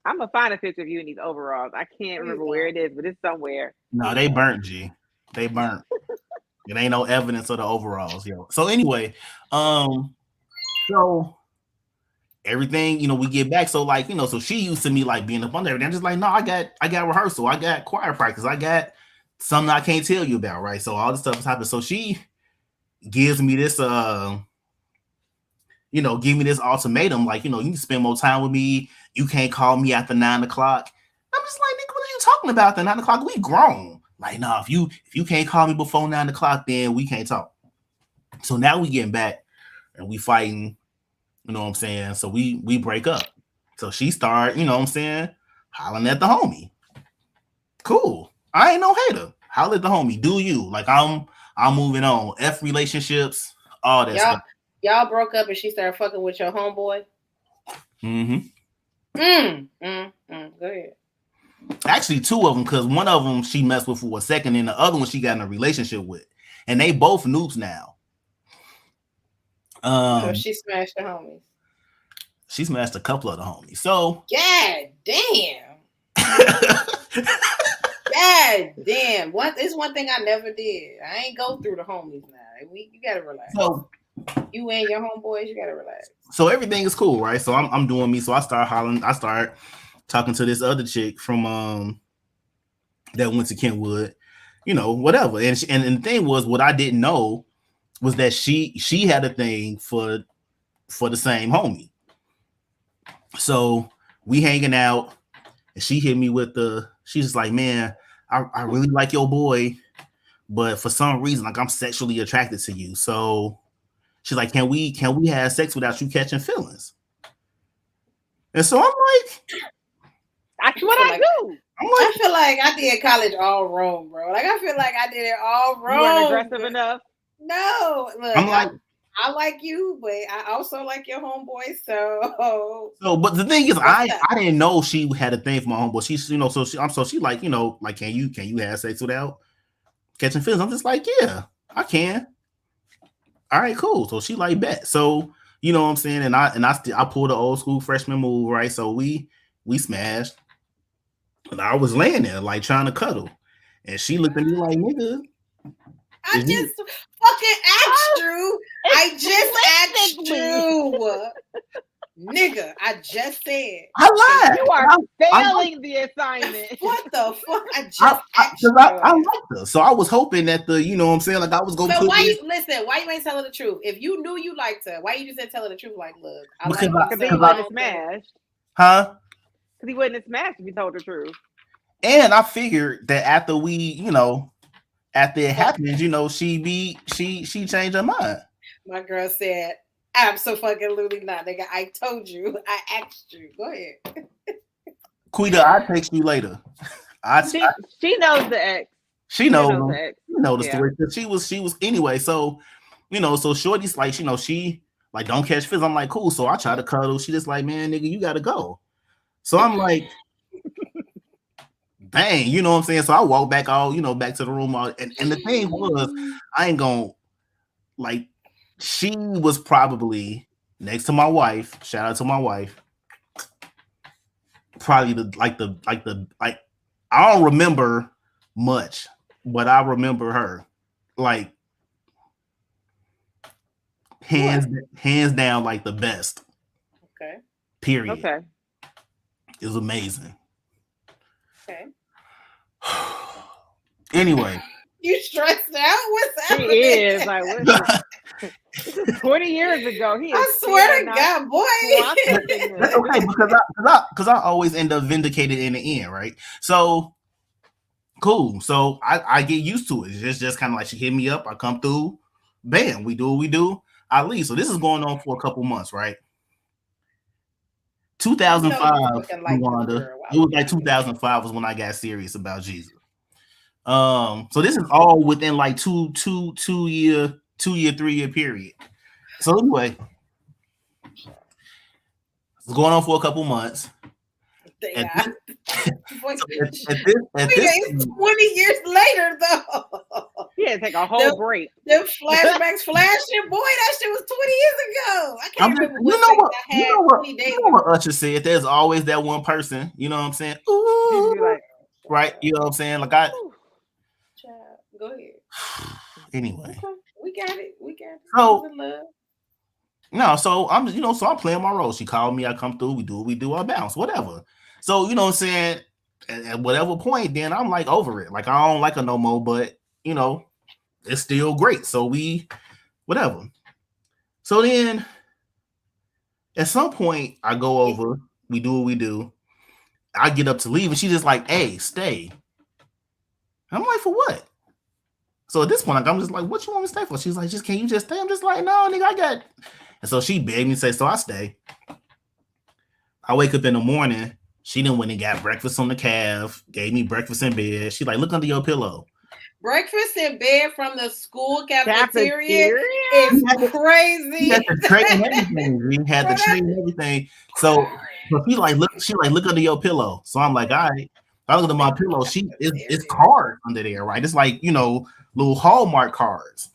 I'm gonna find a picture of you in these overalls. I can't remember where it is, but it's somewhere. No, they burnt, G. They burnt. It ain't no evidence of the overalls, yo. So anyway, so everything, we get back. So like, so she used to me like being up on everything. I'm just like, no, I got rehearsal, I got choir practice, I got something I can't tell you about, right? So all this stuff is happening. So she gives me this give me this ultimatum, like, you need to spend more time with me. You can't call me after 9 o'clock. I'm just like, nigga, what are you talking about after 9 o'clock? We grown. Like, no, if you can't call me before 9 o'clock, then we can't talk. So now we getting back and we fighting, you know what I'm saying? So we break up. So she start, you know what I'm saying, hollering at the homie. Cool. I ain't no hater. Holler at the homie. Do you. Like, I'm moving on. F relationships, all that stuff. Y'all broke up and she started fucking with your homeboy? Go ahead. Actually, two of them, because one of them she messed with for a second, and the other one she got in a relationship with. And they both noobs now. So she smashed the homies. She smashed a couple of the homies. So God damn. God damn. It's one thing I never did. I ain't go through the homies now. You gotta relax. So you and your homeboys, you gotta relax. So everything is cool, right? So I'm doing me. So I start hollering. I start talking to this other chick from that went to Kentwood, whatever. And the thing was, what I didn't know was that she had a thing for the same homie. So we hanging out, and she hit me with she's just like, man, I really like your boy, but for some reason, like, I'm sexually attracted to you. So she's like, can we have sex without you catching feelings? And so I'm like, that's what I do. I feel like I did college all wrong, bro. Like, I feel like I did it all wrong. You weren't aggressive enough? No. Look, I'm like, I like you, but I also like your homeboy. So, but the thing is, I didn't know she had a thing for my homeboy. She's, so she like, like, can you have sex without catching feelings? I'm just like, yeah, I can. All right, cool. So she like, bet. So, you know what I'm saying? And I pulled the old school freshman move, right? So we smashed. And I was laying there like trying to cuddle. And she looked at me like, nigga. I just fucking asked you. I just asked you. Nigga, I just said. I lied. You are failing the assignment. What the fuck? I just asked you. I liked her. So I was hoping that you know what I'm saying? Like, I was going to put why you ain't telling the truth? If you knew you liked her, why you just didn't tell her the truth? Like, look, because he wouldn't have smashed. Huh? Because he wouldn't have smashed if you told the truth. And I figured that after we, after it happens, she changed her mind. My girl said, absolutely not, nigga. I told you. I asked you. Go ahead. Quita, I'll text you later. She knows the ex. She knows the ex. You know the story. She was anyway. So, so Shorty's like, she like, don't catch feelings. I'm like, cool. So I try to cuddle. She just like, man, nigga, you gotta go. So I'm like, dang, you know what I'm saying? So I walk back back to the room. And the thing was, I ain't gonna, like, she was probably next to my wife. Shout out to my wife. Probably I don't remember much, but I remember her like hands down, like the best. Okay. Period. Okay. It was amazing. Okay. Anyway. You stressed out? What's happening? He is like, what? This is 20 years ago. I swear to God, boy. That's okay because I always end up vindicated in the end, right? So cool. So I get used to it. It's just kind of like she hit me up. I come through. Bam. We do what we do. I leave. So this is going on for a couple months, right? 2005, Wanda. It was like 2005 was when I got serious about Jesus. So this is all within like 3 year period. So anyway, it's going on for a couple months. It's 20 20 years later, though. Yeah, take a whole break. Them flashbacks flashing, boy, that shit was 20 years ago. I can't remember what Usher said. There's always that one person. You know what I'm saying? Ooh, like, right? You know what I'm saying? Like go ahead. Anyway, okay. We got it. So no, so I'm I'm playing my role. She called me, I come through, we do what we do, I bounce, whatever. So you know what I'm saying? At whatever point, then I'm like over it. Like I don't like her no more, but it's still great. So we whatever. So then at some point I go over, we do what we do. I get up to leave, and she's just like, hey, stay. I'm like, for what? So at this point, I'm just like, what you want me to stay for? She's like, can you just stay? I'm just like, no, nigga, I got. And so she begged me to say, so I stay. I wake up in the morning. She done went and got breakfast on the calf, gave me breakfast in bed. She like, look under your pillow. Breakfast in bed from the school cafeteria is crazy. She had the tray and everything. We had the tray and everything. So she like, look under your pillow. So I'm like, all right. I look at my pillow. It's cards under there, right? It's like, little Hallmark cards.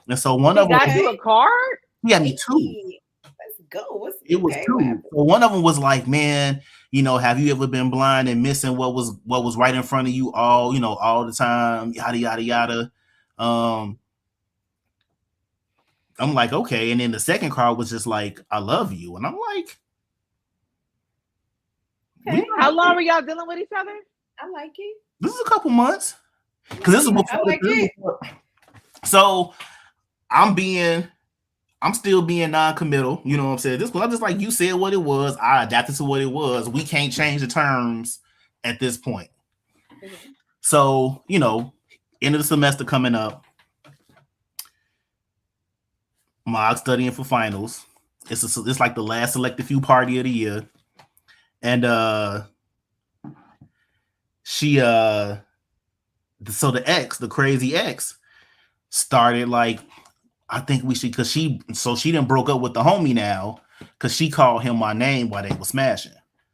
And so one of them got you a card? He got me 2. Let's go. It was 2. So one of them was like, man, have you ever been blind and missing what was right in front of you all the time, yada yada yada. I'm like, okay. And then the second card was just like, I love you. And I'm like, okay. How long were y'all dealing with each other? I like it. This is a couple months. Because this is before So I'm still being non-committal. You know what I'm saying? This was I'm just like, you said what it was. I adapted to what it was. We can't change the terms at this point. Mm-hmm. So, end of the semester coming up. I'm studying for finals. It's like the last selected few party of the year. And she so the crazy ex started like, I think we should, because she done broke up with the homie now because she called him my name while they were smashing.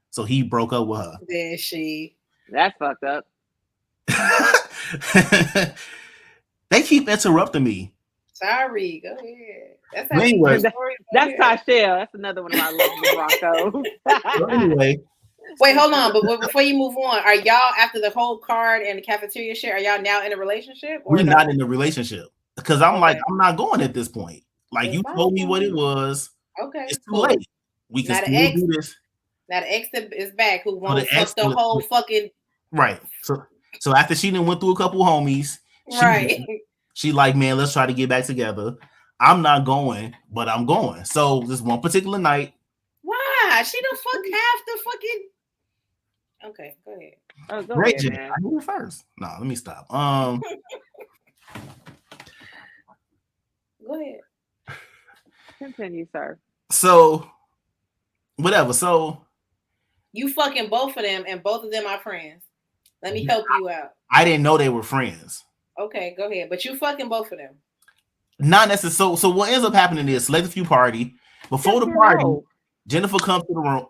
So he broke up with her. Then she. That's fucked up. They keep interrupting me. Sorry, go ahead. That's anyway. That's Tashelle. That's another one of my lovely Broncos. So anyway. Wait, hold on. But before you move on, are y'all, after the whole card and the cafeteria shit, are y'all now in a relationship? We're not in a relationship. Because I'm like, I'm not going at this point. Like, you told me what it was. Okay. It's too late. We can still do this. Now the ex is back who wants to fuck the whole fucking. Right. So after she done went through a couple homies, she like, man, let's try to get back together. I'm not going, but I'm going. So this one particular night. Why? She done fuck half the fucking. Okay, go ahead. Oh, go Great, ahead, man. I knew it first. No, let me stop. Go ahead. Continue, sir. So, whatever. So, you fucking both of them, and both of them are friends. Let me help you out. I didn't know they were friends. Okay, go ahead. But you fucking both of them. Not necessarily. So what ends up happening is, select a few party. Before the party, Jennifer comes to the room.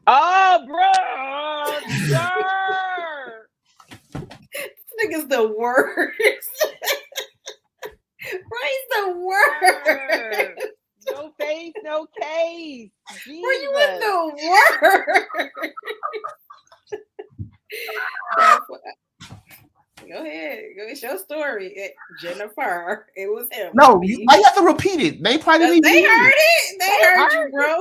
Oh, bro! Sir! This nigga's the worst. Ray's the worst. No face, no case. Jesus. Bro, you was the worst. Go ahead. It's your story. Jennifer. It was him. No, I have to repeat it. They probably They heard it. They heard you, bro.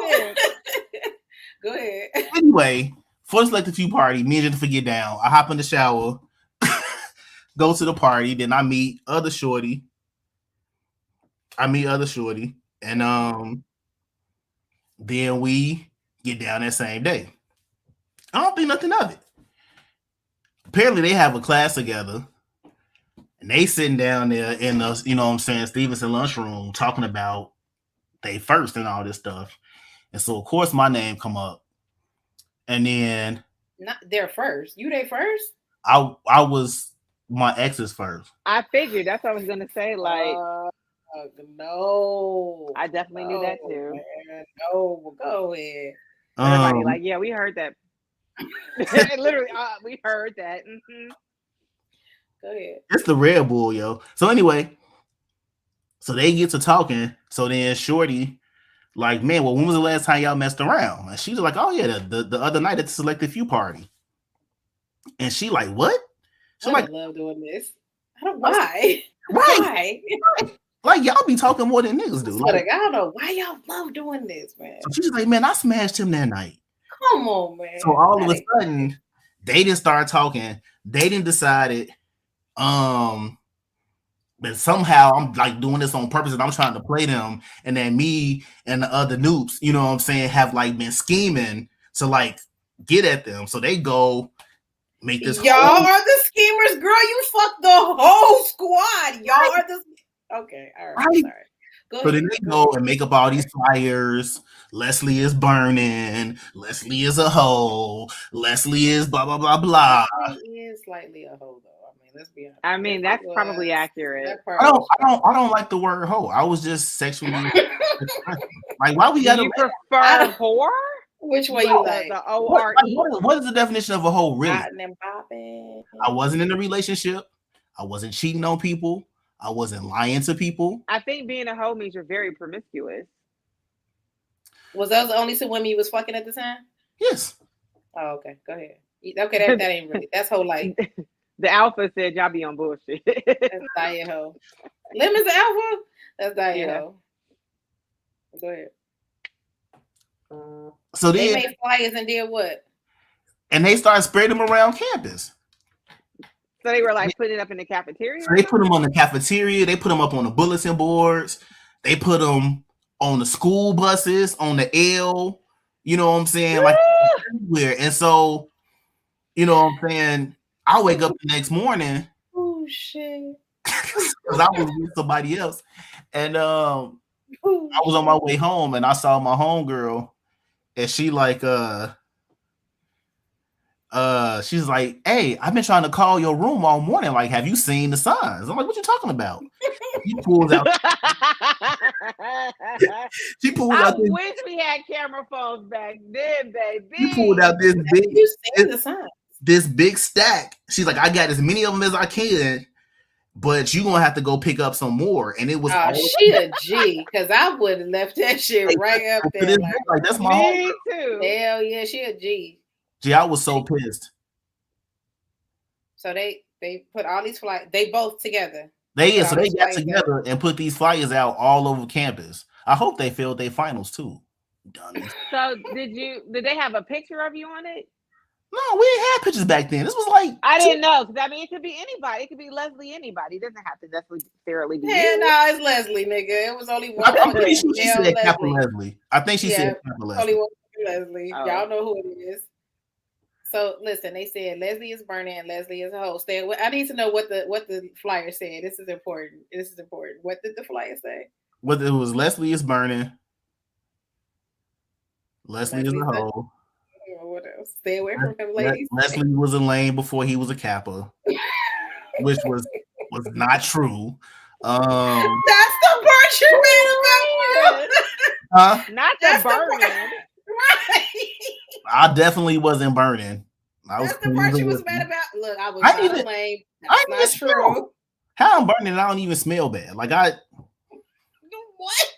Go ahead. Anyway, for the selected few party, me and Jennifer get down. I hop in the shower, go to the party. Then I meet other shorty. And then we get down that same day. I don't think nothing of it. Apparently, they have a class together, and they sitting down there in the, you know what I'm saying, Stevenson lunchroom talking about they first and all this stuff. And so, of course, my name come up. And then not their first. You they first? I was my ex's first. I figured that's what I was gonna say. Like, no, I definitely knew that too. Man, no, go ahead. Everybody like, yeah, we heard that. Literally, we heard that. Mm-hmm. Go ahead. It's the Red Bull, yo. So anyway, so they get to talking. So then Shorty, like, man, well, when was the last time y'all messed around? And she's like, oh yeah, the other night at the selected few party. And she like, what? She like, love doing this. I don't know why. Right. Why? Like, y'all be talking more than niggas do. Like, I don't know why y'all love doing this, man. So she's like, man, I smashed him that night. Come on, man. So all of a sudden, they didn't start talking. They didn't decide but somehow I'm like doing this on purpose and I'm trying to play them. And then me and the other noobs, you know what I'm saying, have like been scheming to like get at them. So they go make this. Y'all are the schemers, girl. You fucked the whole squad. Y'all are the. Okay, all right. Sorry. So then they go and make up all these flyers. Leslie is burning. Leslie is a hoe. Leslie is blah blah blah blah. Leslie is slightly a hoe, though. I mean, let's be honest. I mean, that's probably accurate. I don't like the word hoe. I was just sexually like, why we gotta prefer whore? Which one you like? The O-R-E. What is the definition of a hoe, really? I wasn't in a relationship. I wasn't cheating on people. I wasn't lying to people. I think being a hoe means you're very promiscuous. Was those the only two women you was fucking at the time? Yes. Oh, okay. Go ahead. Okay, that ain't really. That's whole life. The alpha said y'all be on bullshit. That's diet hoe. Lemon's the alpha? That's diet hoe. Go ahead. So they made flyers and did what? And they started spreading them around campus. So they were like putting it up in the cafeteria? So they put them on the cafeteria. They put them up on the bulletin boards. They put them on the school buses, on the L. You know what I'm saying? Like everywhere. And so, you know what I'm saying? I wake up the next morning. Oh shit. Because I was with somebody else. And I was on my way home and I saw my homegirl. And she like she's like, hey, I've been trying to call your room all morning. Like, have you seen the signs? I'm like, what you talking about? She pulls out. I wish we had camera phones back then, baby. She pulled out this big stack. She's like, I got as many of them as I can, but you gonna have to go pick up some more. And it was she a G, because I would have left that shit right up there. Like that's my me too. Hell yeah, she a G. Gee, I was so pissed. So they put all these flyers. They both together. They got together and put these flyers out all over campus. I hope they failed their finals too. Dummies. So did they have a picture of you on it? No, we didn't have pictures back then. This was like I didn't know, because I mean it could be anybody. It could be Leslie, anybody. It doesn't have to necessarily be. Yeah, no, it's Leslie, nigga. It was only one. I'm pretty sure she said Capital Leslie. I think she said Capital Leslie. Only one Leslie. Oh. Y'all know who it is. So listen, they said Leslie is burning and Leslie is a hoe. I need to know what the flyer said. This is important. What did the flyer say? What it was? Leslie is burning. Leslie is a hoe. What else? Stay away from him, ladies. Leslie was a lame before he was a Kappa, which was not true. That's the part you made about. Huh? Not the burning. Right. I definitely wasn't burning. That's the part you was mad about. Look, I was not lame. That's not true. How I'm burning, I don't even smell bad. Like what?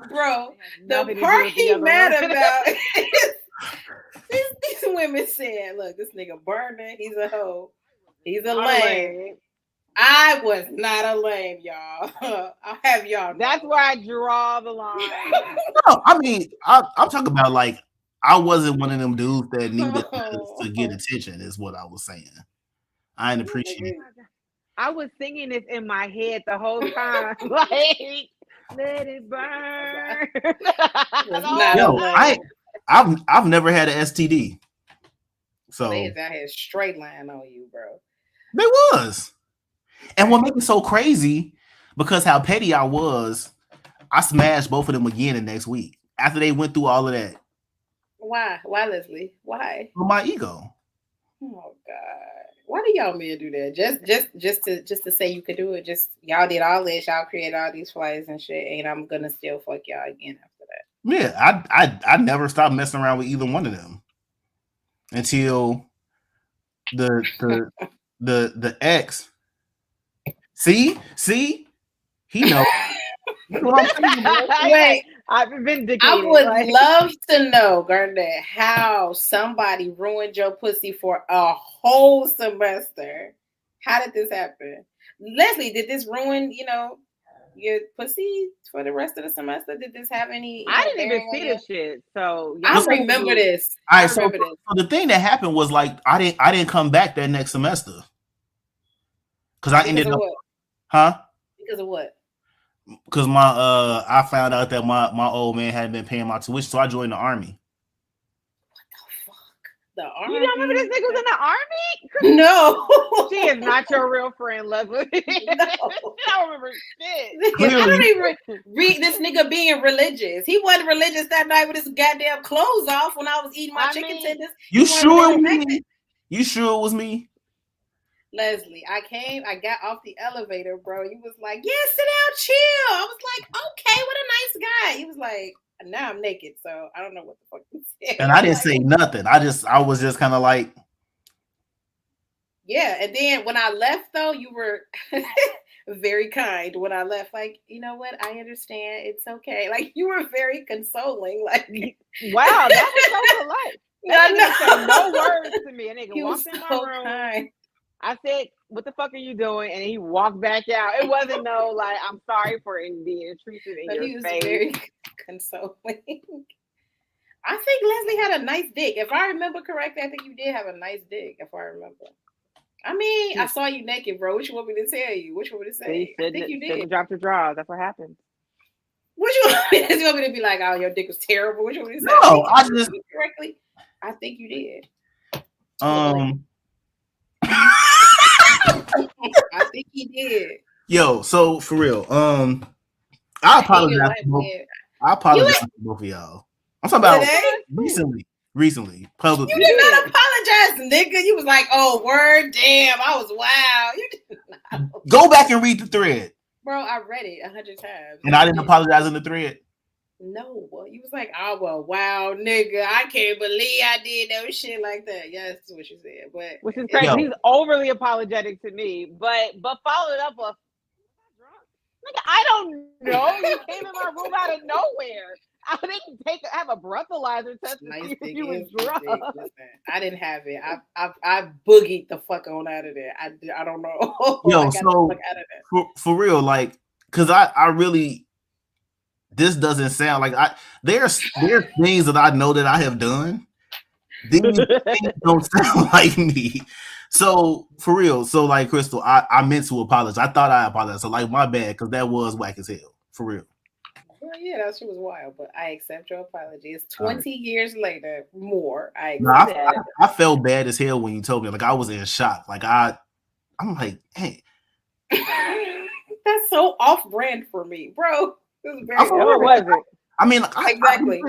Bro, the part he mad about is these women saying, look, this nigga burning, he's a hoe. He's a lame. I was not a lame, y'all. I'll have y'all know. That's where I draw the line. No, I mean, I'm talking about like I wasn't one of them dudes that needed to get attention. Is what I was saying. I didn't appreciate it. I was singing this in my head the whole time, like let it burn. Yo, I've never had an STD, so they out here straight line on you, bro. They was, and what made it so crazy because how petty I was, I smashed both of them again the next week after they went through all of that. Why, Leslie? Why? For my ego. Oh God. Why do y'all men do that? Just to say you could do it. Just y'all did all this, y'all created all these flights and shit, and I'm gonna still fuck y'all again after that. Yeah, I never stopped messing around with either one of them until the ex. See, he knows. Wait, I've been vindicated. I would love to know, Garnett, how somebody ruined your pussy for a whole semester. How did this happen? Leslie, did this ruin, your pussy for the rest of the semester? Did this have any? I didn't even see this shit. So I remember this. All right, so the thing that happened was like I didn't come back that next semester because I ended up, Because of what? Because I found out that my old man hadn't been paying my tuition, so I joined the army. The army? You don't remember this nigga was in the army? No. She is not your real friend, Leslie. No. I don't remember shit. I don't even read this nigga being religious. He wasn't religious that night with his goddamn clothes off when I was eating my chicken tenders. You sure it was me? You sure it was me? Leslie, I got off the elevator, bro. You was like, yeah, sit down, chill. I was like, okay, what a nice guy. He was like, now I'm naked, so I don't know what the fuck he said. And I didn't say nothing. I was just kind of like, yeah. And then when I left, though, you were very kind. When I left, like, you know what? I understand. It's okay. Like, you were very consoling. Like, wow, that was so polite. That nigga said no words to me. And nigga walked in my room. Kind. I said, what the fuck are you doing? And he walked back out. It wasn't no, like, I'm sorry for being intrusive in your he was face. Very consoling. I think Leslie had a nice dick. If I remember correctly, I think you did have a nice dick, if I remember. I mean, I saw you naked, bro. What you want me to tell you? What you want me to say? I think you did. Drop your drawers. That's what happened. What you want me to do? You want me to be like, oh, your dick was terrible? What you want me to say? No, I just correctly. I think you did. I think he did. Yo, so for real, I apologize. I apologize to both of y'all. I'm talking about recently, publicly. You did not apologize, nigga. You was like, "Oh, word, damn, I was wild." You did not. Go back and read the thread, bro. I read it 100 times, and I didn't apologize in the thread. No, well, you was like, "Oh, well, wow, nigga, I can't believe I did no shit like that." Yeah, that's what you said, but which is crazy. He's overly apologetic to me, but followed up with, "Nigga, I don't know. You came in my room out of nowhere. I didn't have a breathalyzer test to see if you was drunk. I didn't have it. I boogied the fuck on out of there. I don't know. Yo, so for real, like, cause I really. This doesn't sound like there's things that I know that I have done. These things don't sound like me. So for real, so like Crystal, I meant to apologize. I thought I apologized. So like my bad, because that was whack as hell. For real. Well, yeah, that shit was wild, but I accept your apology. It's 20 years later, more. I felt bad as hell when you told me. Like I was in shock. Like I'm like, hey. That's so off-brand for me, bro. I mean, exactly.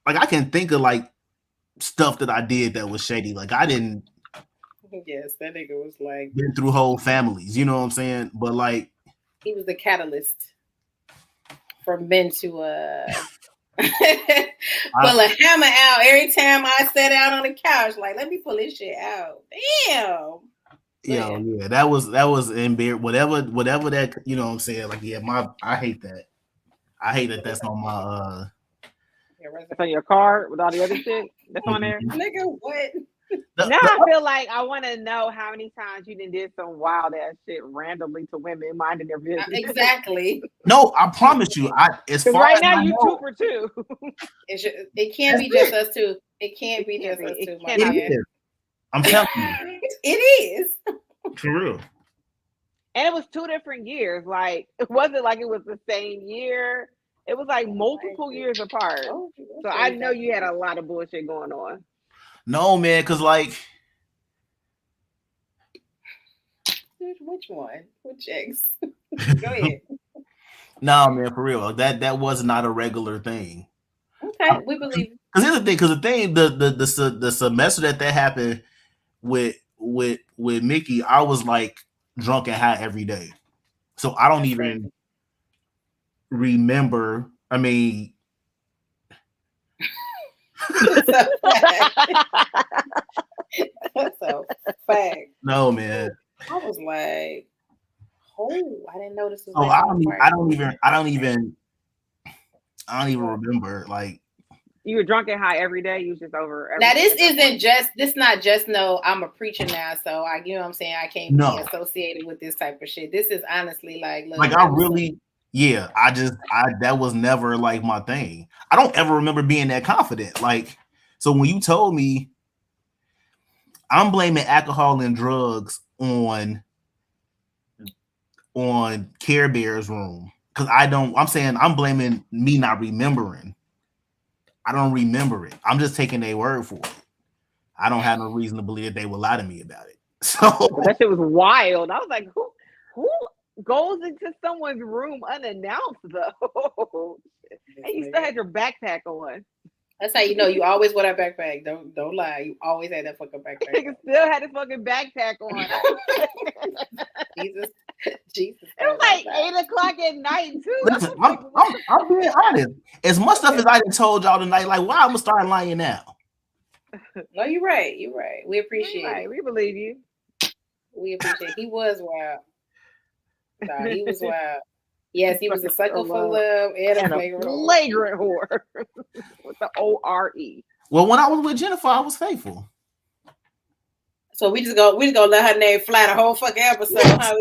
I can think of like stuff that I did that was shady. Like I didn't. Yes, that nigga was like been through whole families. You know what I'm saying? But like, he was the catalyst for men to pull a hammer out every time I sat out on the couch. Like, let me pull this shit out. Damn. Yeah, that was embarrassing. Whatever that, you know what I'm saying? Like, yeah, I hate that. I hate that that's on my that's on your card with all the other shit that's on there. Nigga, what? Now I feel like I want to know how many times you did some wild ass shit randomly to women minding their business. Exactly. No, I promise you. As far right as now I you know, 2 for 2. It can't be just us two. It can't be just us two. My it is. I'm telling you, it is for real. And it was 2 different years. Like it wasn't like it was the same year. It was like multiple years apart. So I know you had a lot of bullshit going on. No, man, because like, which one? Which ex? Go ahead. No, man, for real. That was not a regular thing. Okay, we believe. Because here's the thing. Because the semester that happened with Mickey, I was like drunk and high every day, so I don't even remember. I mean, That's a fact. No, man. I was like, oh, I didn't know this was. Oh, I don't even remember. Like, you were drunk and high every day. You was just over. Now this not just no. I'm a preacher now, so you know what I'm saying. I can't be associated with this type of shit. This is honestly like, look, I really, yeah. That was never like my thing. I don't ever remember being that confident. Like, so when you told me, I'm blaming alcohol and drugs on Care Bear's room because I'm saying I'm blaming me not remembering. I don't remember it. I'm just taking their word for it. I don't have no reason to believe that they would lie to me about it. So that shit was wild. I was like, who goes into someone's room unannounced though? And you still had your backpack on. That's how you know you always wear that backpack. Don't lie. You always had that fucking backpack. Nigga still had his fucking backpack on. Jesus. It was like 8:00 at night too. Listen, I'm being honest. As much stuff as I done told y'all tonight, like why I'm gonna start lying now? No, you're right. You're right. We appreciate it. We believe you. We appreciate it. He was wild. No, he was wild. Yes, he was a sucker for love and a flagrant whore with the O-R-E. Well, when I was with Jennifer, I was faithful. So we just go let her name fly the whole fucking episode. Huh?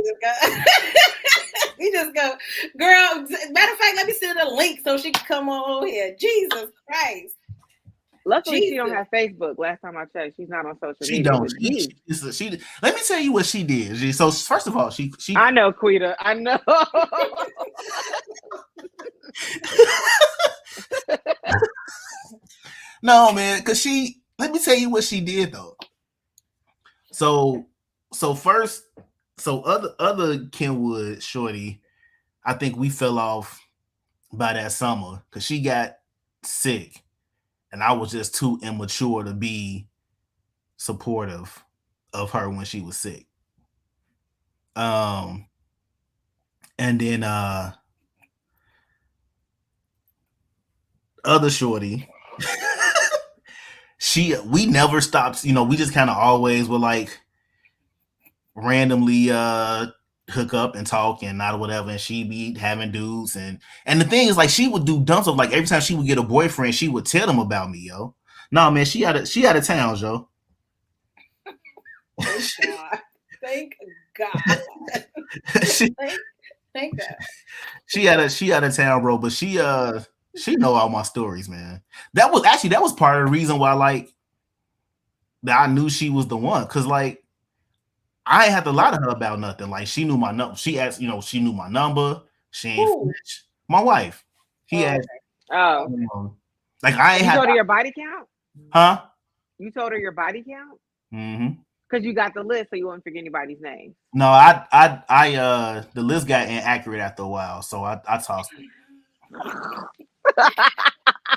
We just go, girl. Matter of fact, let me send her the link so she can come on here. Jesus Christ. Luckily, she don't have Facebook. Last time I checked, she's not on social media. She don't. Let me tell you what she did. So first of all, she. I know, Quita. I know. No, man, because let me tell you what she did though. So other Kenwood shorty, I think we fell off by that summer because she got sick. And I was just too immature to be supportive of her when she was sick. And then other shorty, we never stopped, we just kind of always were like randomly hook up and talk and not whatever, and she be having dudes and the thing is like she would do dumb stuff. Like every time she would get a boyfriend, she would tell them about me, yo. No, man, she out of town, yo. Thank God. Thank God. She out of town, bro. But she know all my stories, man. That was part of the reason why like that I knew she was the one, because like I ain't had to lie to her about nothing. Like she knew my number. She asked, she knew my number. She ain't snitch. My wife. He asked. Oh. Like I ain't. You told her your body count? Huh? You told her your body count? Mm-hmm. Because you got the list, so you won't forget anybody's name. No, I the list got inaccurate after a while, so I tossed it.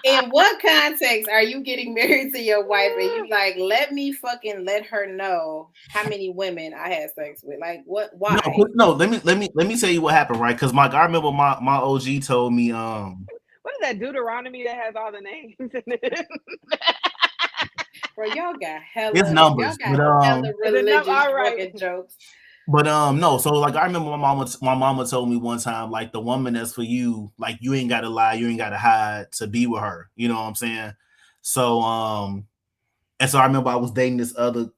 In what context are you getting married to your wife and you like, let me fucking let her know how many women I had sex with? Like what? Why? No, let me tell you what happened, right? Because I remember my OG told me what is that Deuteronomy that has all the names in it? Bro, y'all got hella. It's numbers. Y'all got hella religious fucking jokes. But no, so like I remember my mama told me one time, like the woman that's for you, like you ain't gotta lie, you ain't gotta hide to be with her. You know what I'm saying? So And so I remember I was dating this other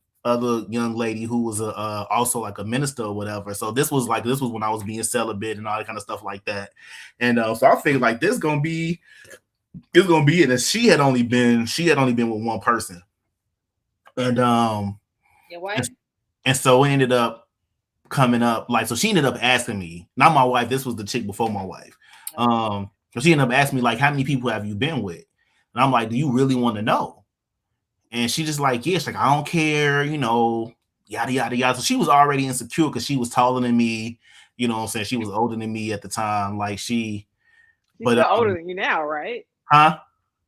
young lady who was also like a minister or whatever. So this was when I was being celibate and all that kind of stuff like that. And so I figured like this gonna be it. And she had only been with one person. And Your wife? and so it ended up coming up like, so she ended up asking me, not my wife, this was the chick before my wife. So she ended up asking me like, how many people have you been with? And I'm like, do you really want to know? And she just like, yeah, she's like, I don't care, you know, yada, yada, yada. So she was already insecure because she was taller than me, you know what I'm saying? She was older than me at the time. Like she's still older than you now, right? Huh?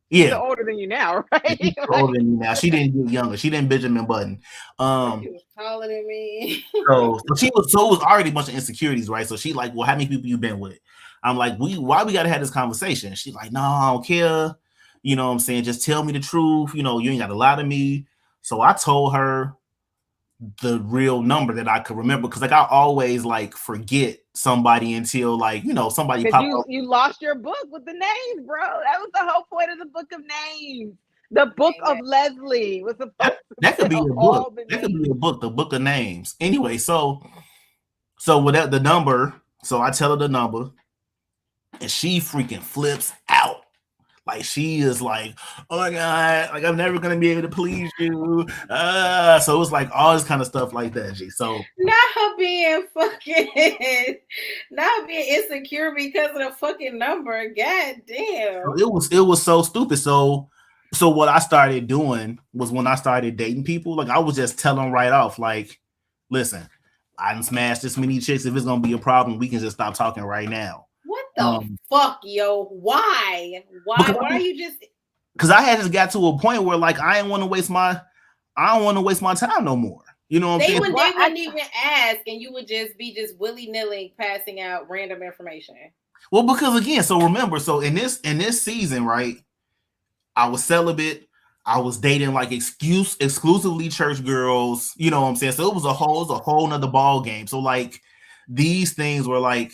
Yeah. She's still older than you now, right? She's older than me now. She didn't get younger. She didn't Benjamin Button. She was taller than me. so it was already a bunch of insecurities, right? So she like, well, how many people you been with? I'm like, why we gotta have this conversation? She's like, no, I don't care. You know what I'm saying? Just tell me the truth. You know, you ain't got to lie to me. So I told her the real number that I could remember, because like I always like forget somebody until like, you know, somebody pop up. You lost your book with the names, bro. That was the whole point of the book of names. The book of Leslie was supposed that could be a book. That could be a book, the book of names. Anyway, so without the number, so I tell her the number, and she freaking flips out. Like she is like, oh my God, like I'm never gonna be able to please you. So it was like all this kind of stuff like that. G. So not being insecure because of the fucking number. God damn. It was so stupid. So what I started doing was, when I started dating people, like I was just telling them right off, like, listen, I done smashed this many chicks. If it's gonna be a problem, we can just stop talking right now. What the fuck, yo? Why are you just? Because I had just got to a point where like I don't want to waste my time no more. You know what I'm saying? They wouldn't even ask, and you would just be willy-nilly passing out random information. Well, because again, so remember, so in this season, right? I was celibate. I was dating like exclusively church girls. You know what I'm saying? So it was a whole nother ball game. So like these things were like,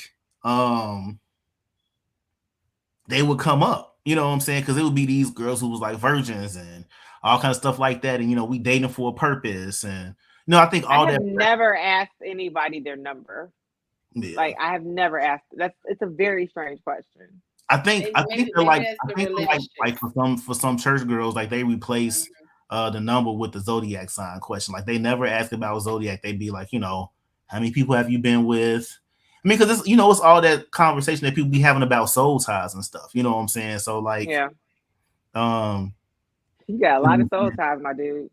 they would come up, you know what I'm saying? Because it would be these girls who was like virgins and all kind of stuff like that. And, you know, we dating for a purpose. And, you know, I think all that. Never asked anybody their number. Yeah. Like, I have never asked. It's a very strange question. I think they're like for some church girls, like they replace the number with the zodiac sign question. Like they never ask about zodiac. They'd be like, you know, how many people have you been with? I mean, because it's, you know, it's all that conversation that people be having about soul ties and stuff. You know what I'm saying? So like, yeah, you got a lot of soul ties, my dude.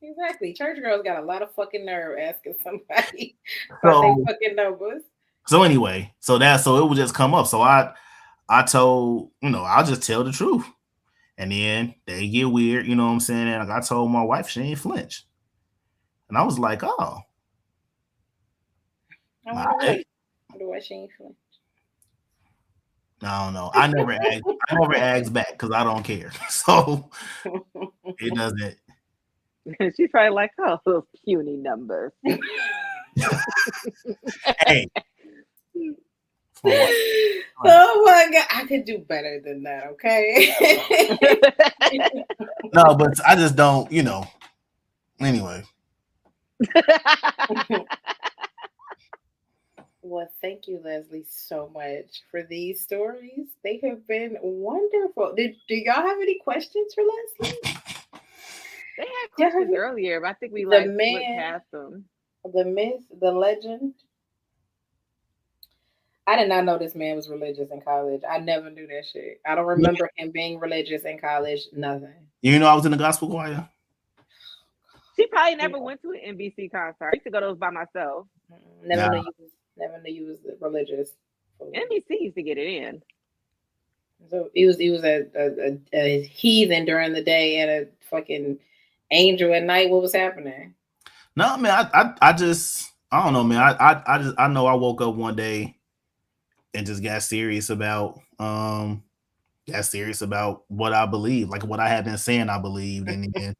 Exactly. Church girls got a lot of fucking nerve asking somebody about their fucking numbers. So anyway, so it would just come up. So I told, you know, I'll just tell the truth, and then they get weird. You know what I'm saying? And like I told my wife, she ain't flinch, and I was like, oh. Why she ain't flinch? I don't know. I never asked back because I don't care. So it doesn't. She's probably like, oh, those puny numbers. Hey. Oh my God, I could do better than that, okay? No, but I just don't, you know. Anyway. Well, thank you, Leslie, so much for these stories. They have been wonderful. Do y'all have any questions for Leslie? They had questions earlier, but I think we looked past them. The myth, the legend. I did not know this man was religious in college. I never knew that shit. I don't remember him being religious in college. Nothing. You know, I was in the gospel choir. She probably never went to an NBC concert. I used to go to those by myself. Never knew you was religious. NBC used to get it in. So he was a heathen during the day and a fucking angel at night. What was happening? No, man. I don't know, man. I know I woke up one day and just got serious about what I believe, like what I had been saying I believed, and then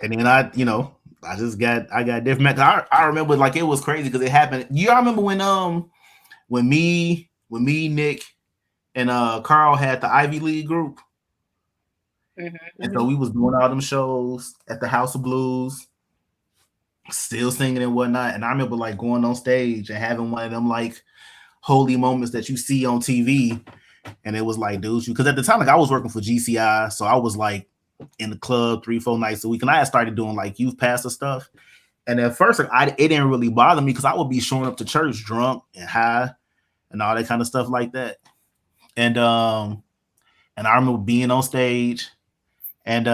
and then I got different. I remember like it was crazy because it happened. You all remember when me, Nick, and Carl had the Ivy League group. And so we was doing all them shows at the House of Blues, still singing and whatnot. And I remember like going on stage and having one of them like holy moments that you see on TV. And it was like, dude, because at the time, like I was working for GCI, so I was like in the club 3-4 nights a week, and I had started doing like youth pastor stuff. And at first, like, it didn't really bother me because I would be showing up to church drunk and high and all that kind of stuff like that. And I remember being on stage. And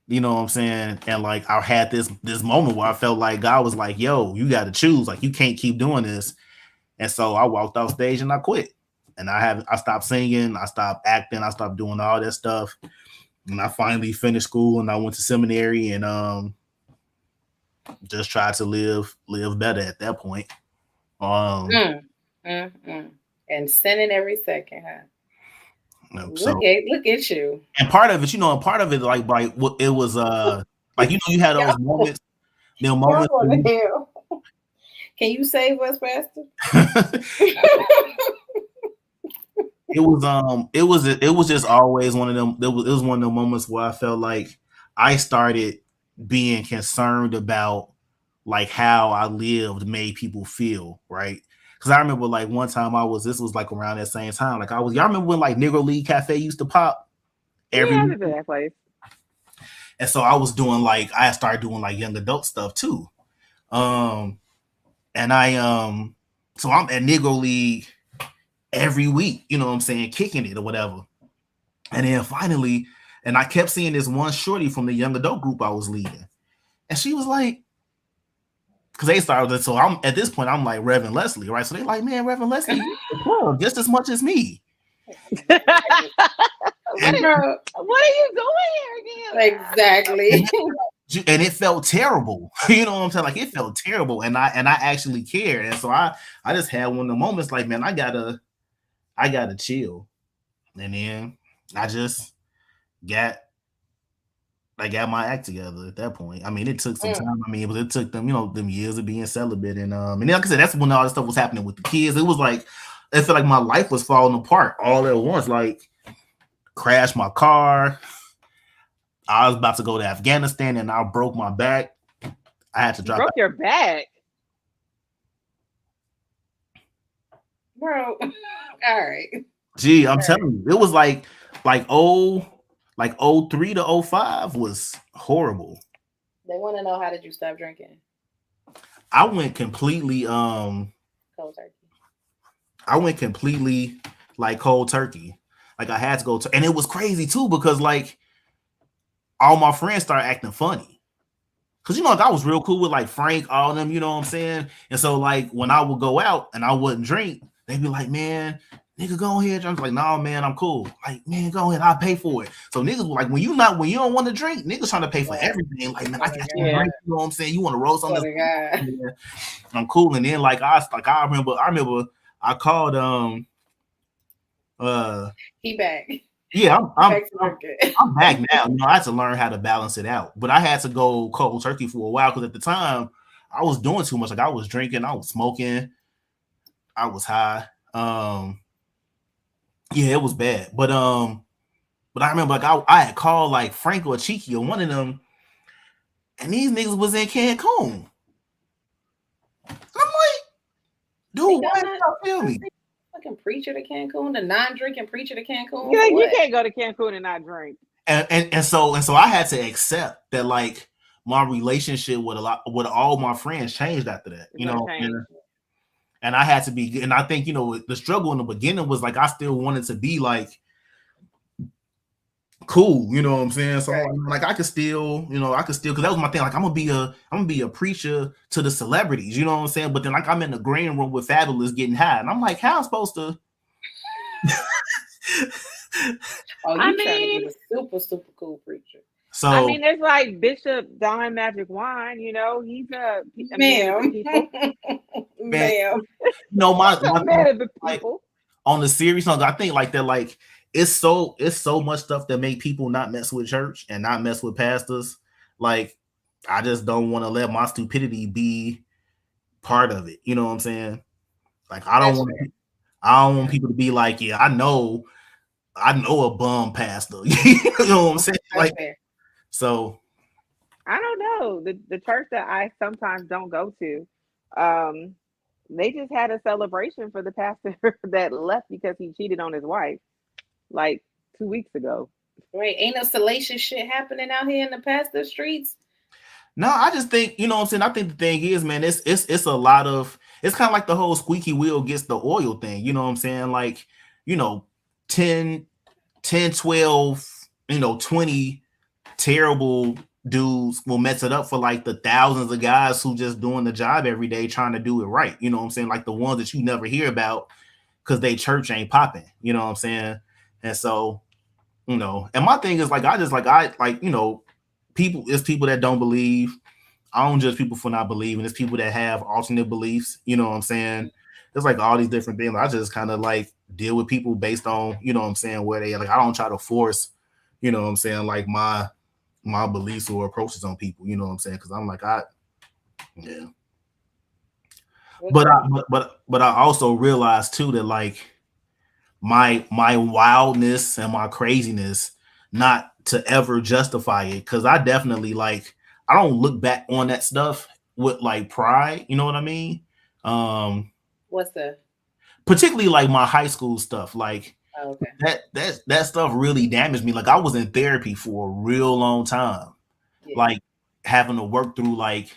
you know what I'm saying? And like I had this moment where I felt like God was like, yo, you got to choose. Like you can't keep doing this. And so I walked off stage and I quit. And I stopped singing, I stopped acting, I stopped doing all that stuff. And I finally finished school and I went to seminary and just tried to live better at that point. And sinning every second, huh? So, look at you. And part of it, like it was like you had those moments. Can you save us, Pastor? It was just always one of them. It was one of the moments where I felt like I started being concerned about like how I lived made people feel, right? Because I remember like one time this was like around that same time. Like y'all remember when like Negro League Cafe used to pop every week? That place. And so I started doing like young adult stuff too. And so I'm at Negro League every week, you know what I'm saying, kicking it or whatever. And then finally, and I kept seeing this one shorty from the young adult group I was leading. And she was like, because they started, so I'm at this point, I'm like Reverend Leslie, right? So they're like, man, Reverend Leslie, just as much as me. What are you doing here again? Exactly. And it felt terrible. You know what I'm saying? Like it felt terrible. And I actually cared. And so I just had one of the moments like, man, I gotta chill. And then I just got my act together at that point. I mean, it took some time. I mean, it took them, them years of being celibate. And then, like I said, that's when all this stuff was happening with the kids. It was like, it felt like my life was falling apart all at once. Like, crashed my car. I was about to go to Afghanistan and I broke my back. I had to drop. Broke your back, bro. All right. Gee, I'm telling you, it was like 03 to 05 was horrible. They want to know, how did you stop drinking? I went completely cold turkey. I went completely like cold turkey. Like I had to go and it was crazy too because like all my friends started acting funny. Cause like I was real cool with like Frank, all of them, you know what I'm saying? And so like when I would go out and I wouldn't drink, they'd be like, man, nigga, go ahead. I'm like, nah, man, I'm cool. Like, man, go ahead, I'll pay for it. So niggas like when you don't want to drink, niggas trying to pay for everything. Like, man, I got you drink, you know what I'm saying? You want to roll something? Yeah, I'm cool. And then like I remember I called he back. Yeah, I'm back now. I had to learn how to balance it out. But I had to go cold turkey for a while because at the time I was doing too much. Like I was drinking, I was smoking, I was high. Yeah, it was bad. But I remember like I had called like Frank or Cheeky or one of them, and these niggas was in Cancun. And I'm like, dude, why did y'all feel me? Fucking preacher to Cancun, the non-drinking preacher to Cancun. You can't go to Cancun and not drink. And so I had to accept that like my relationship with all my friends changed after that. And I had to be, and I think the struggle in the beginning was like I still wanted to be like cool, you know what I'm saying? So like I could still, because that was my thing. Like I'm gonna be a preacher to the celebrities, you know what I'm saying? But then like I'm in the green room with Fabulous getting high, and I'm like, how am I supposed to? Trying to be a super, super cool preacher. So I mean, there's like Bishop Don Magic Wine, he's a man of the people. Ma'am. My man of the people. On the serious note, I think like that, like it's so much stuff that make people not mess with church and not mess with pastors. Like I just don't want to let my stupidity be part of it. You know what I'm saying? Like I don't I don't want people to be like, yeah, I know a bum pastor. You know what I'm saying? That's Like, fair. so I don't know. The church that I sometimes don't go to, um, they just had a celebration for the pastor that left because he cheated on his wife like 2 weeks ago. Right. Ain't no salacious shit happening out here in the pastor streets. no, I just think, you know what I'm saying? I think the thing is, man, it's a lot of, it's kind of like the whole squeaky wheel gets the oil thing. You know what I'm saying? Like, you know, 10, 10, 12, 20 terrible dudes will mess it up for like the thousands of guys who just doing the job every day trying to do it right. You know what I'm saying? Like the ones that you never hear about because they church ain't popping. You know what I'm saying? And so, and my thing is like people, it's people that don't believe. I don't judge people for not believing. It's people that have alternate beliefs. You know what I'm saying? There's like all these different things. I just kind of like deal with people based on, you know what I'm saying, where they like. I don't try to force, you know what I'm saying, like my beliefs or approaches on people. You know what I'm saying? Because I'm like, yeah. But I also realize too that like my wildness and my craziness, not to ever justify it, because I definitely like, I don't look back on that stuff with like pride. You know what I mean? What's the? Particularly like my high school stuff. Like Oh, okay. that stuff really damaged me. Like I was in therapy for a real long time. Yeah. Like having to work through like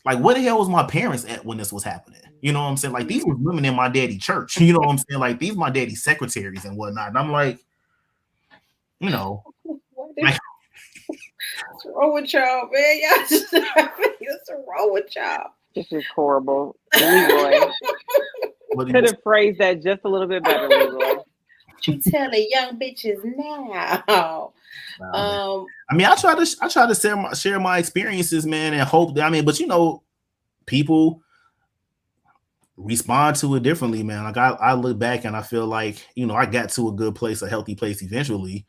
where the hell was my parents at when this was happening? You know what I'm saying? Like these were women in my daddy church. You know what I'm saying? Like these my daddy secretaries and whatnot. And I'm like, like, what's wrong with y'all, man? Y'all just what's wrong with y'all? This is horrible. Leroy could have phrased that just a little bit better, Leroy. What you telling young bitches now? I mean, I try to share my experiences, man, and hope that, but people respond to it differently, man. Like I look back and I feel like, I got to a good place, a healthy place eventually.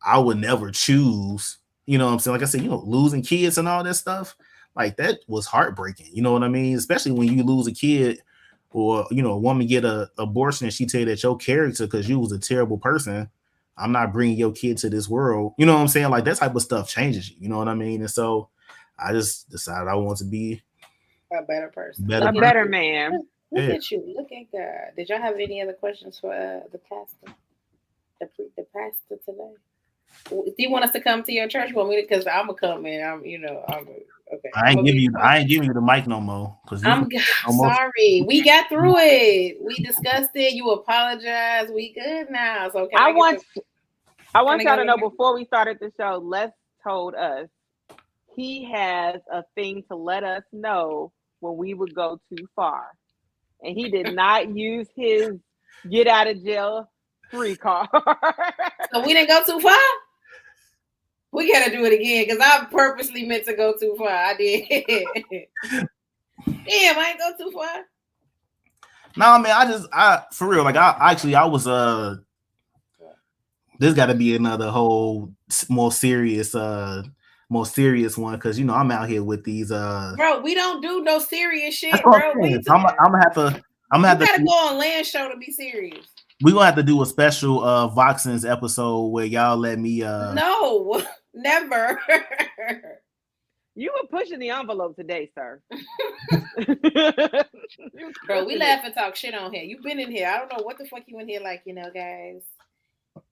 I would never choose, you know what I'm saying? Like I said, losing kids and all that stuff, like that was heartbreaking. You know what I mean? Especially when you lose a kid or, a woman get a abortion and she tell you that your character, because you was a terrible person, I'm not bringing your kid to this world. You know what I'm saying? Like that type of stuff changes you. You know what I mean? And so I just decided I want to be a better person. Better man. Look at you. Look at God. Did y'all have any other questions for the pastor? The pastor today? Do you want us to come to your church? Want me to? Because I'm gonna come in. I'm okay. I ain't giving you the mic no more. Because I'm sorry. We got through it. We discussed it. You apologize. We good now. So I want y'all to know before we started the show, Les told us he has a thing to let us know when we would go too far, and he did not use his get out of jail free card. So we didn't go too far. We gotta do it again because I purposely meant to go too far. I did. Damn, I ain't go too far. No, man, I for real, like I was this got to be another whole more serious one, because I'm out here with these bro, we don't do no serious shit, bro. I'm gonna have to go on Land Show to be serious. We're gonna have to do a special Vixen's episode where y'all let me No, never. You were pushing the envelope today, sir. Bro, we laugh and talk shit on here. You've been in here. I don't know what the fuck you in here like, guys. It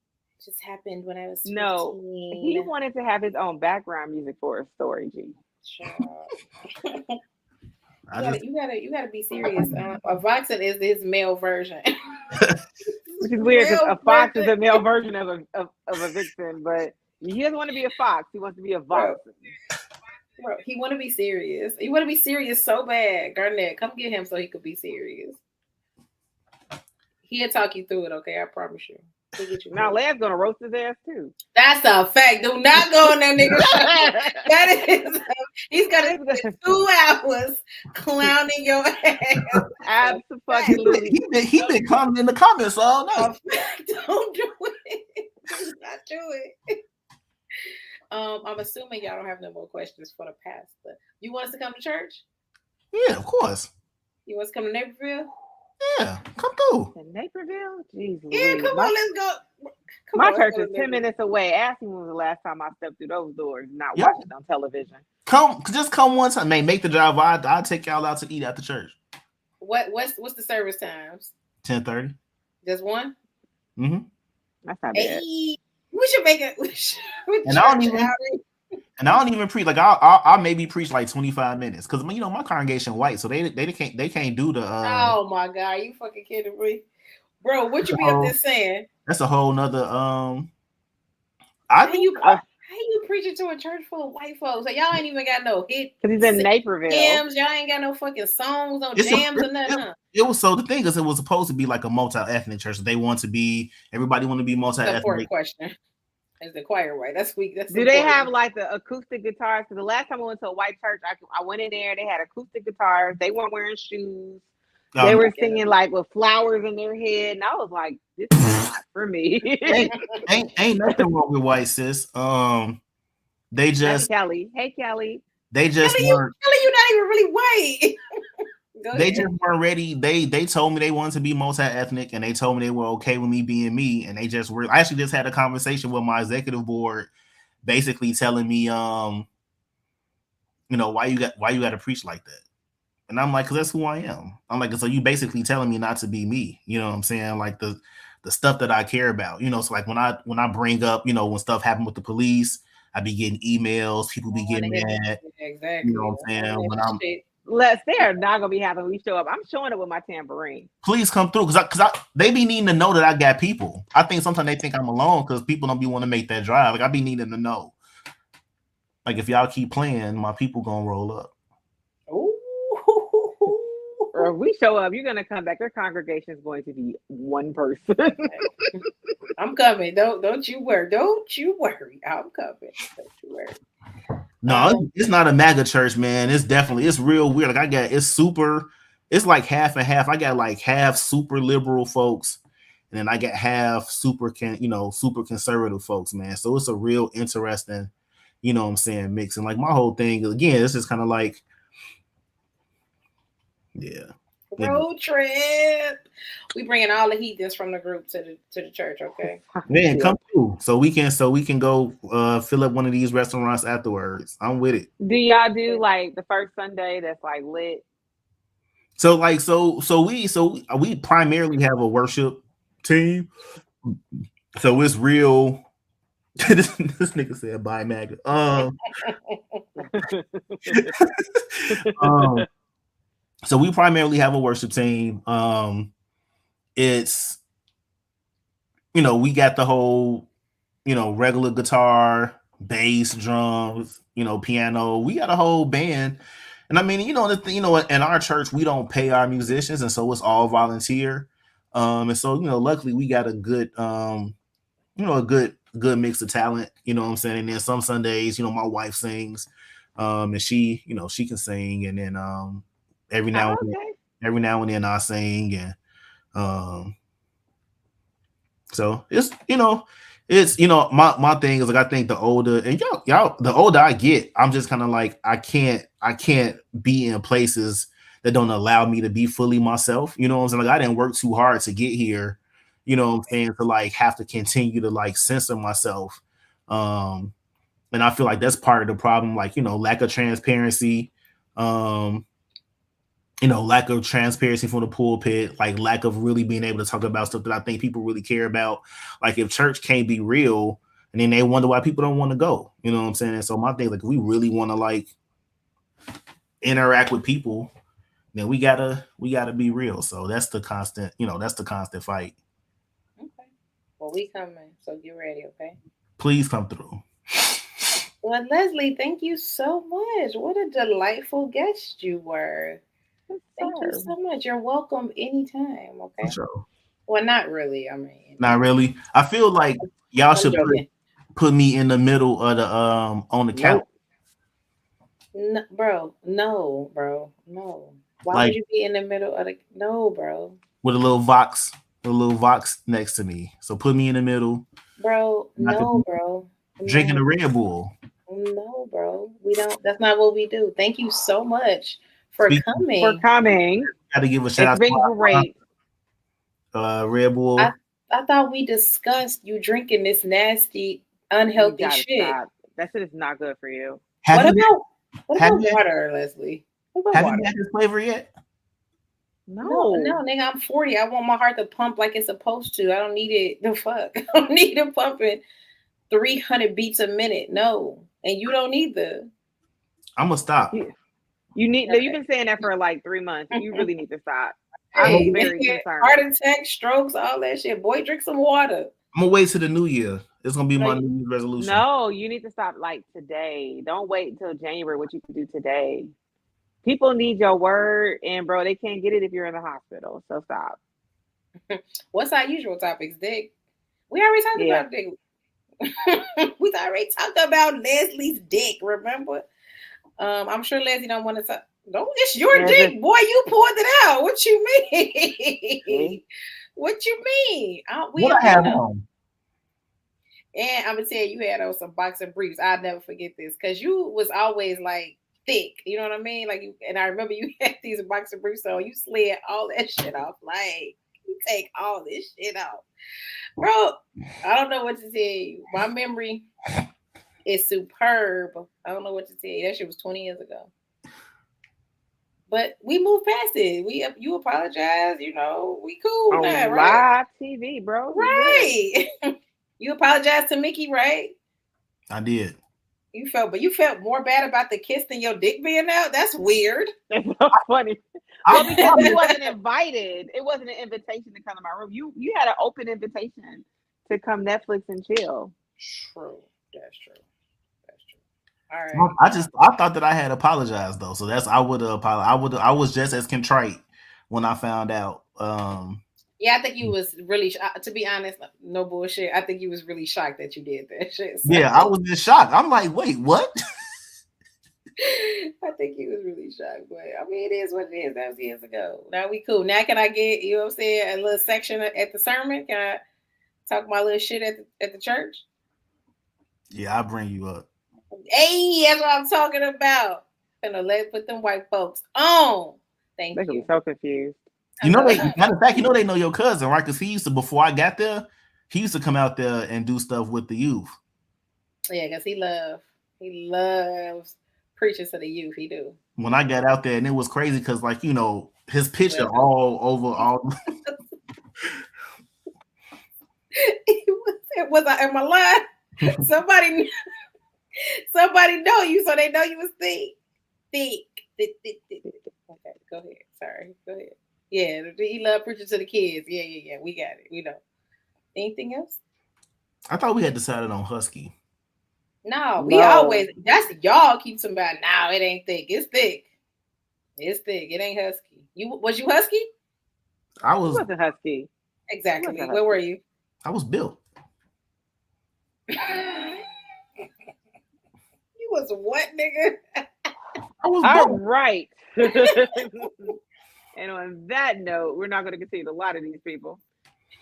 just happened when I was 15. No, he wanted to have his own background music for a story, G. Sure. You gotta be serious. A Vixen is his male version. Which is weird because a fox is a male version of a vixen, but he doesn't want to be a fox. He wants to be a vixen. Bro, he want to be serious. He want to be serious so bad. Garnett, come get him so he could be serious. He'll talk you through it, okay? I promise you. Now, Lad's gonna roast his ass too. That's a fact. Do not go on that nigga show. That is, he's gonna spend 2 hours clowning your ass. Absolutely. He been commenting in the comments all night. Don't do it. Do not do it. I'm assuming y'all don't have no more questions for the pastor. You want us to come to church? Yeah, of course. You want us to come to Naperville? Yeah, come through. In Naperville? Jeez Yeah, Louise. come on, let's go. Come My on, church let's go is to 10 Naperville. minutes away. Ask me when was the last time I stepped through those doors, not Yep. watched it on television. Just come one time. Man, make the drive. I'll take y'all out to eat at the church. What's the service times? 10:30. Just one? Mm-hmm. That's not bad. Hey, we should make it. And I don't even preach. Like I maybe preach like 25 minutes because my congregation white, so they can't do the. Oh my God, you fucking kidding me, bro? What you be up there saying? That's a whole nother. How you preaching to a church full of white folks? So y'all ain't even got no hit. Because he's in Naperville. Hymns, y'all ain't got no fucking songs, no jams or nothing. It was so the thing is it was supposed to be like a multi-ethnic church. They want to be everybody want to be multi-ethnic. Important question. Is the choir right? That's weak. That's do they have like the acoustic guitars? Because the last time I went to a white church, I went in there. They had acoustic guitars. They weren't wearing shoes. They were singing like with flowers in their head, and I was like, "This is not for me." ain't nothing wrong with white sis. They just Kelly. Hey Kelly. They just weren't. Kelly, you're not even really white. They just weren't ready. They told me they wanted to be multi-ethnic, and they told me they were okay with me being me, and they just were. I actually just had a conversation with my executive board, basically telling me, why you got to preach like that, and I'm like, because that's who I am. I'm like, so you basically telling me not to be me. You know what I'm saying? Like the stuff that I care about. So like when I bring up, when stuff happened with the police, I be getting emails. People be getting mad. Exactly. You know what I'm saying? When I'm they're not gonna be happy when we show up. I'm showing up with my tambourine. Please come through, because they be needing to know that I got people. I think sometimes they think I'm alone because people don't be want to make that drive. Like I be needing to know. Like if y'all keep playing, my people gonna roll up. Or if we show up, you're gonna come back. Your congregation is going to be one person. I'm coming. Don't you worry. Don't you worry. I'm coming. Don't you worry. No, it's not a MAGA church, man. It's real weird. Like it's like half and half. I got like half super liberal folks, and then I got half super conservative folks, man. So it's a real interesting, what I'm saying, mix. And like my whole thing, again, this is kind of like, yeah. Road trip. We bringing all the heathens from the group to the church, okay? Man, come through so we can go fill up one of these restaurants afterwards. I'm with it. Do y'all do like the first Sunday that's like lit? So like we primarily have a worship team. So it's real. this nigga said bye MAGA. So we primarily have a worship team. It's we got the whole regular guitar, bass, drums, piano. We got a whole band. And I mean, in our church we don't pay our musicians, and so it's all volunteer. And so luckily we got a good a good mix of talent, you know what I'm saying? And then some Sundays, my wife sings, and she can sing, and then every now and then I sing, and so it's my thing is like I think the older I get, I'm just kind of like I can't be in places that don't allow me to be fully myself. You know what I'm saying? Like I didn't work too hard to get here. You know what I'm saying? To like have to continue to like censor myself. And I feel like that's part of the problem, like, lack of transparency, lack of transparency from the pulpit, like lack of really being able to talk about stuff that I think people really care about. Like if church can't be real, and then they wonder why people don't want to go, you know what I'm saying? And so my thing, like, if we really want to like interact with people, then we gotta be real. So that's the constant fight. Okay. Well, we coming, so get ready, okay? Please come through. Well, Leslie, thank you so much. What a delightful guest you were. Thank you so much. You're welcome anytime, okay? For sure. Well, not really. I mean, not really. I feel like y'all should put me in the middle of the on the couch. No, bro. No. Why would you be in the middle of the bro? With a little Vox next to me. So put me in the middle. Bro, no, bro. Drinking a Red Bull. No, bro. We don't. That's not what we do. Thank you so much for coming. Got to give a shout out. It's been great. Red Bull. I thought we discussed you drinking this nasty, unhealthy You gotta shit. stop. That shit is not good for you. Have What you about water, Leslie? What about have water? you had this flavor yet? No, nigga, I'm 40. I want my heart to pump like it's supposed to. I don't need it. The fuck? I don't need it pumping 300 beats a minute. No. And you don't either. I'm gonna stop. You need. Okay. You've been saying that for like 3 months. You really need to stop. Hey, I'm very nigga, concerned. heart attack, strokes, all that shit. Boy, drink some water. I'm gonna wait till the new year. It's gonna be my New Year's resolution. No, you need to stop like today. Don't wait until January. What you can do today. People need your word, and bro, they can't get it if you're in the hospital. So stop. What's our usual topics, Dick? We already talked about Dick. We already talked about Leslie's dick, remember? I'm sure Leslie don't want to talk. No, it's your dick, boy. You pulled it out. What you mean? What you mean? What I have on? And I'm gonna tell you, had on some boxer briefs. I'll never forget this because you was always like thick. You know what I mean? Like, and I remember you had these boxer briefs on. You slid all that shit off. Like, you take all this shit off, bro. I don't know what to tell you. My memory is superb. I don't know what to tell you. That shit was 20 years ago. But we moved past it. You apologize. You know, we cool on now, right? Live TV, bro. Right. You apologized to Mickey, right? I did. You felt more bad about the kiss than your dick being out. That's weird. That's so funny. Well, because you wasn't invited. It wasn't an invitation to come to my room. You had an open invitation to come Netflix and chill. True. That's true. All right. I thought that I had apologized though, so I would apologize. I was just as contrite when I found out. Yeah, I think you was really. To be honest, no bullshit. I think you was really shocked that you did that shit. So. Yeah, I was in shock. I'm like, wait, what? I think he was really shocked, but I mean, it is what it is. That was years ago. Now we cool. Now can I get, you know what I'm saying, a little section at the sermon? Can I talk my little shit at the church? Yeah, I'll bring you up. Hey, that's what I'm talking about. Gonna put them white folks on. Thank you. They're so confused. You know, matter of fact, you know they know your cousin, right? Because he used to, before I got there, he used to come out there and do stuff with the youth. Yeah, because he loves preaching to the youth. He do. Mm-hmm. When I got out there, and it was crazy because, like, you know, his picture all over all. Am I lying? Somebody know you, so they know you was thick. Okay, go ahead. Sorry, go ahead. Yeah, he loved preaching to the kids. Yeah. We got it. We know. Anything else? I thought we had decided on husky. No, we always. That's y'all keep some about. No, it ain't thick. It's thick. It's thick. It ain't husky. Was you husky? I wasn't husky. Exactly. Where were you? I was built. You was what, nigga? All right. And on that note, we're not going to concede a lot of these people.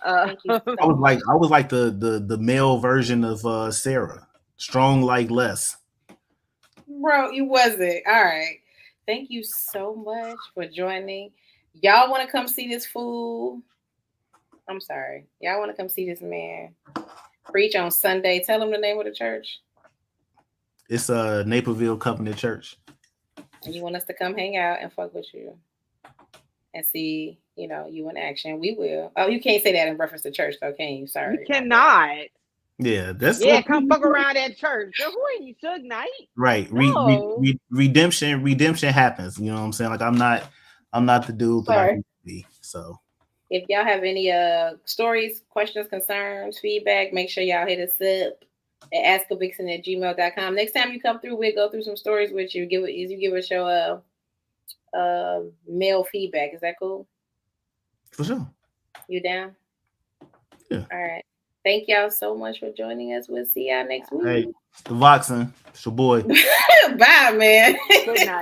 Thank you. I was like the male version of Sarah, strong like Les. Bro, you wasn't. All right. Thank you so much for joining. Y'all want to come see this fool? I'm sorry. Y'all want to come see this man preach on Sunday? Tell him the name of the church. It's Naperville Covenant Church. And you want us to come hang out and fuck with you and see, you know, you in action. We will. Oh, you can't say that in reference to church, though, can you? Sorry. You cannot. Yeah, that's come fuck around at church. Girl, who are you, Suge Knight? Right. No. Redemption happens. You know what I'm saying? Like I'm not the dude that I used to be. So if y'all have any stories, questions, concerns, feedback, make sure y'all hit us up at askavixen@gmail.com. Next time you come through, we'll go through some stories with you. Give us your mail feedback. Is that cool? For sure. You down? Yeah. All right. Thank y'all so much for joining us. We'll see y'all next week. Hey, the Vixen, it's your boy. Bye, man. Good night.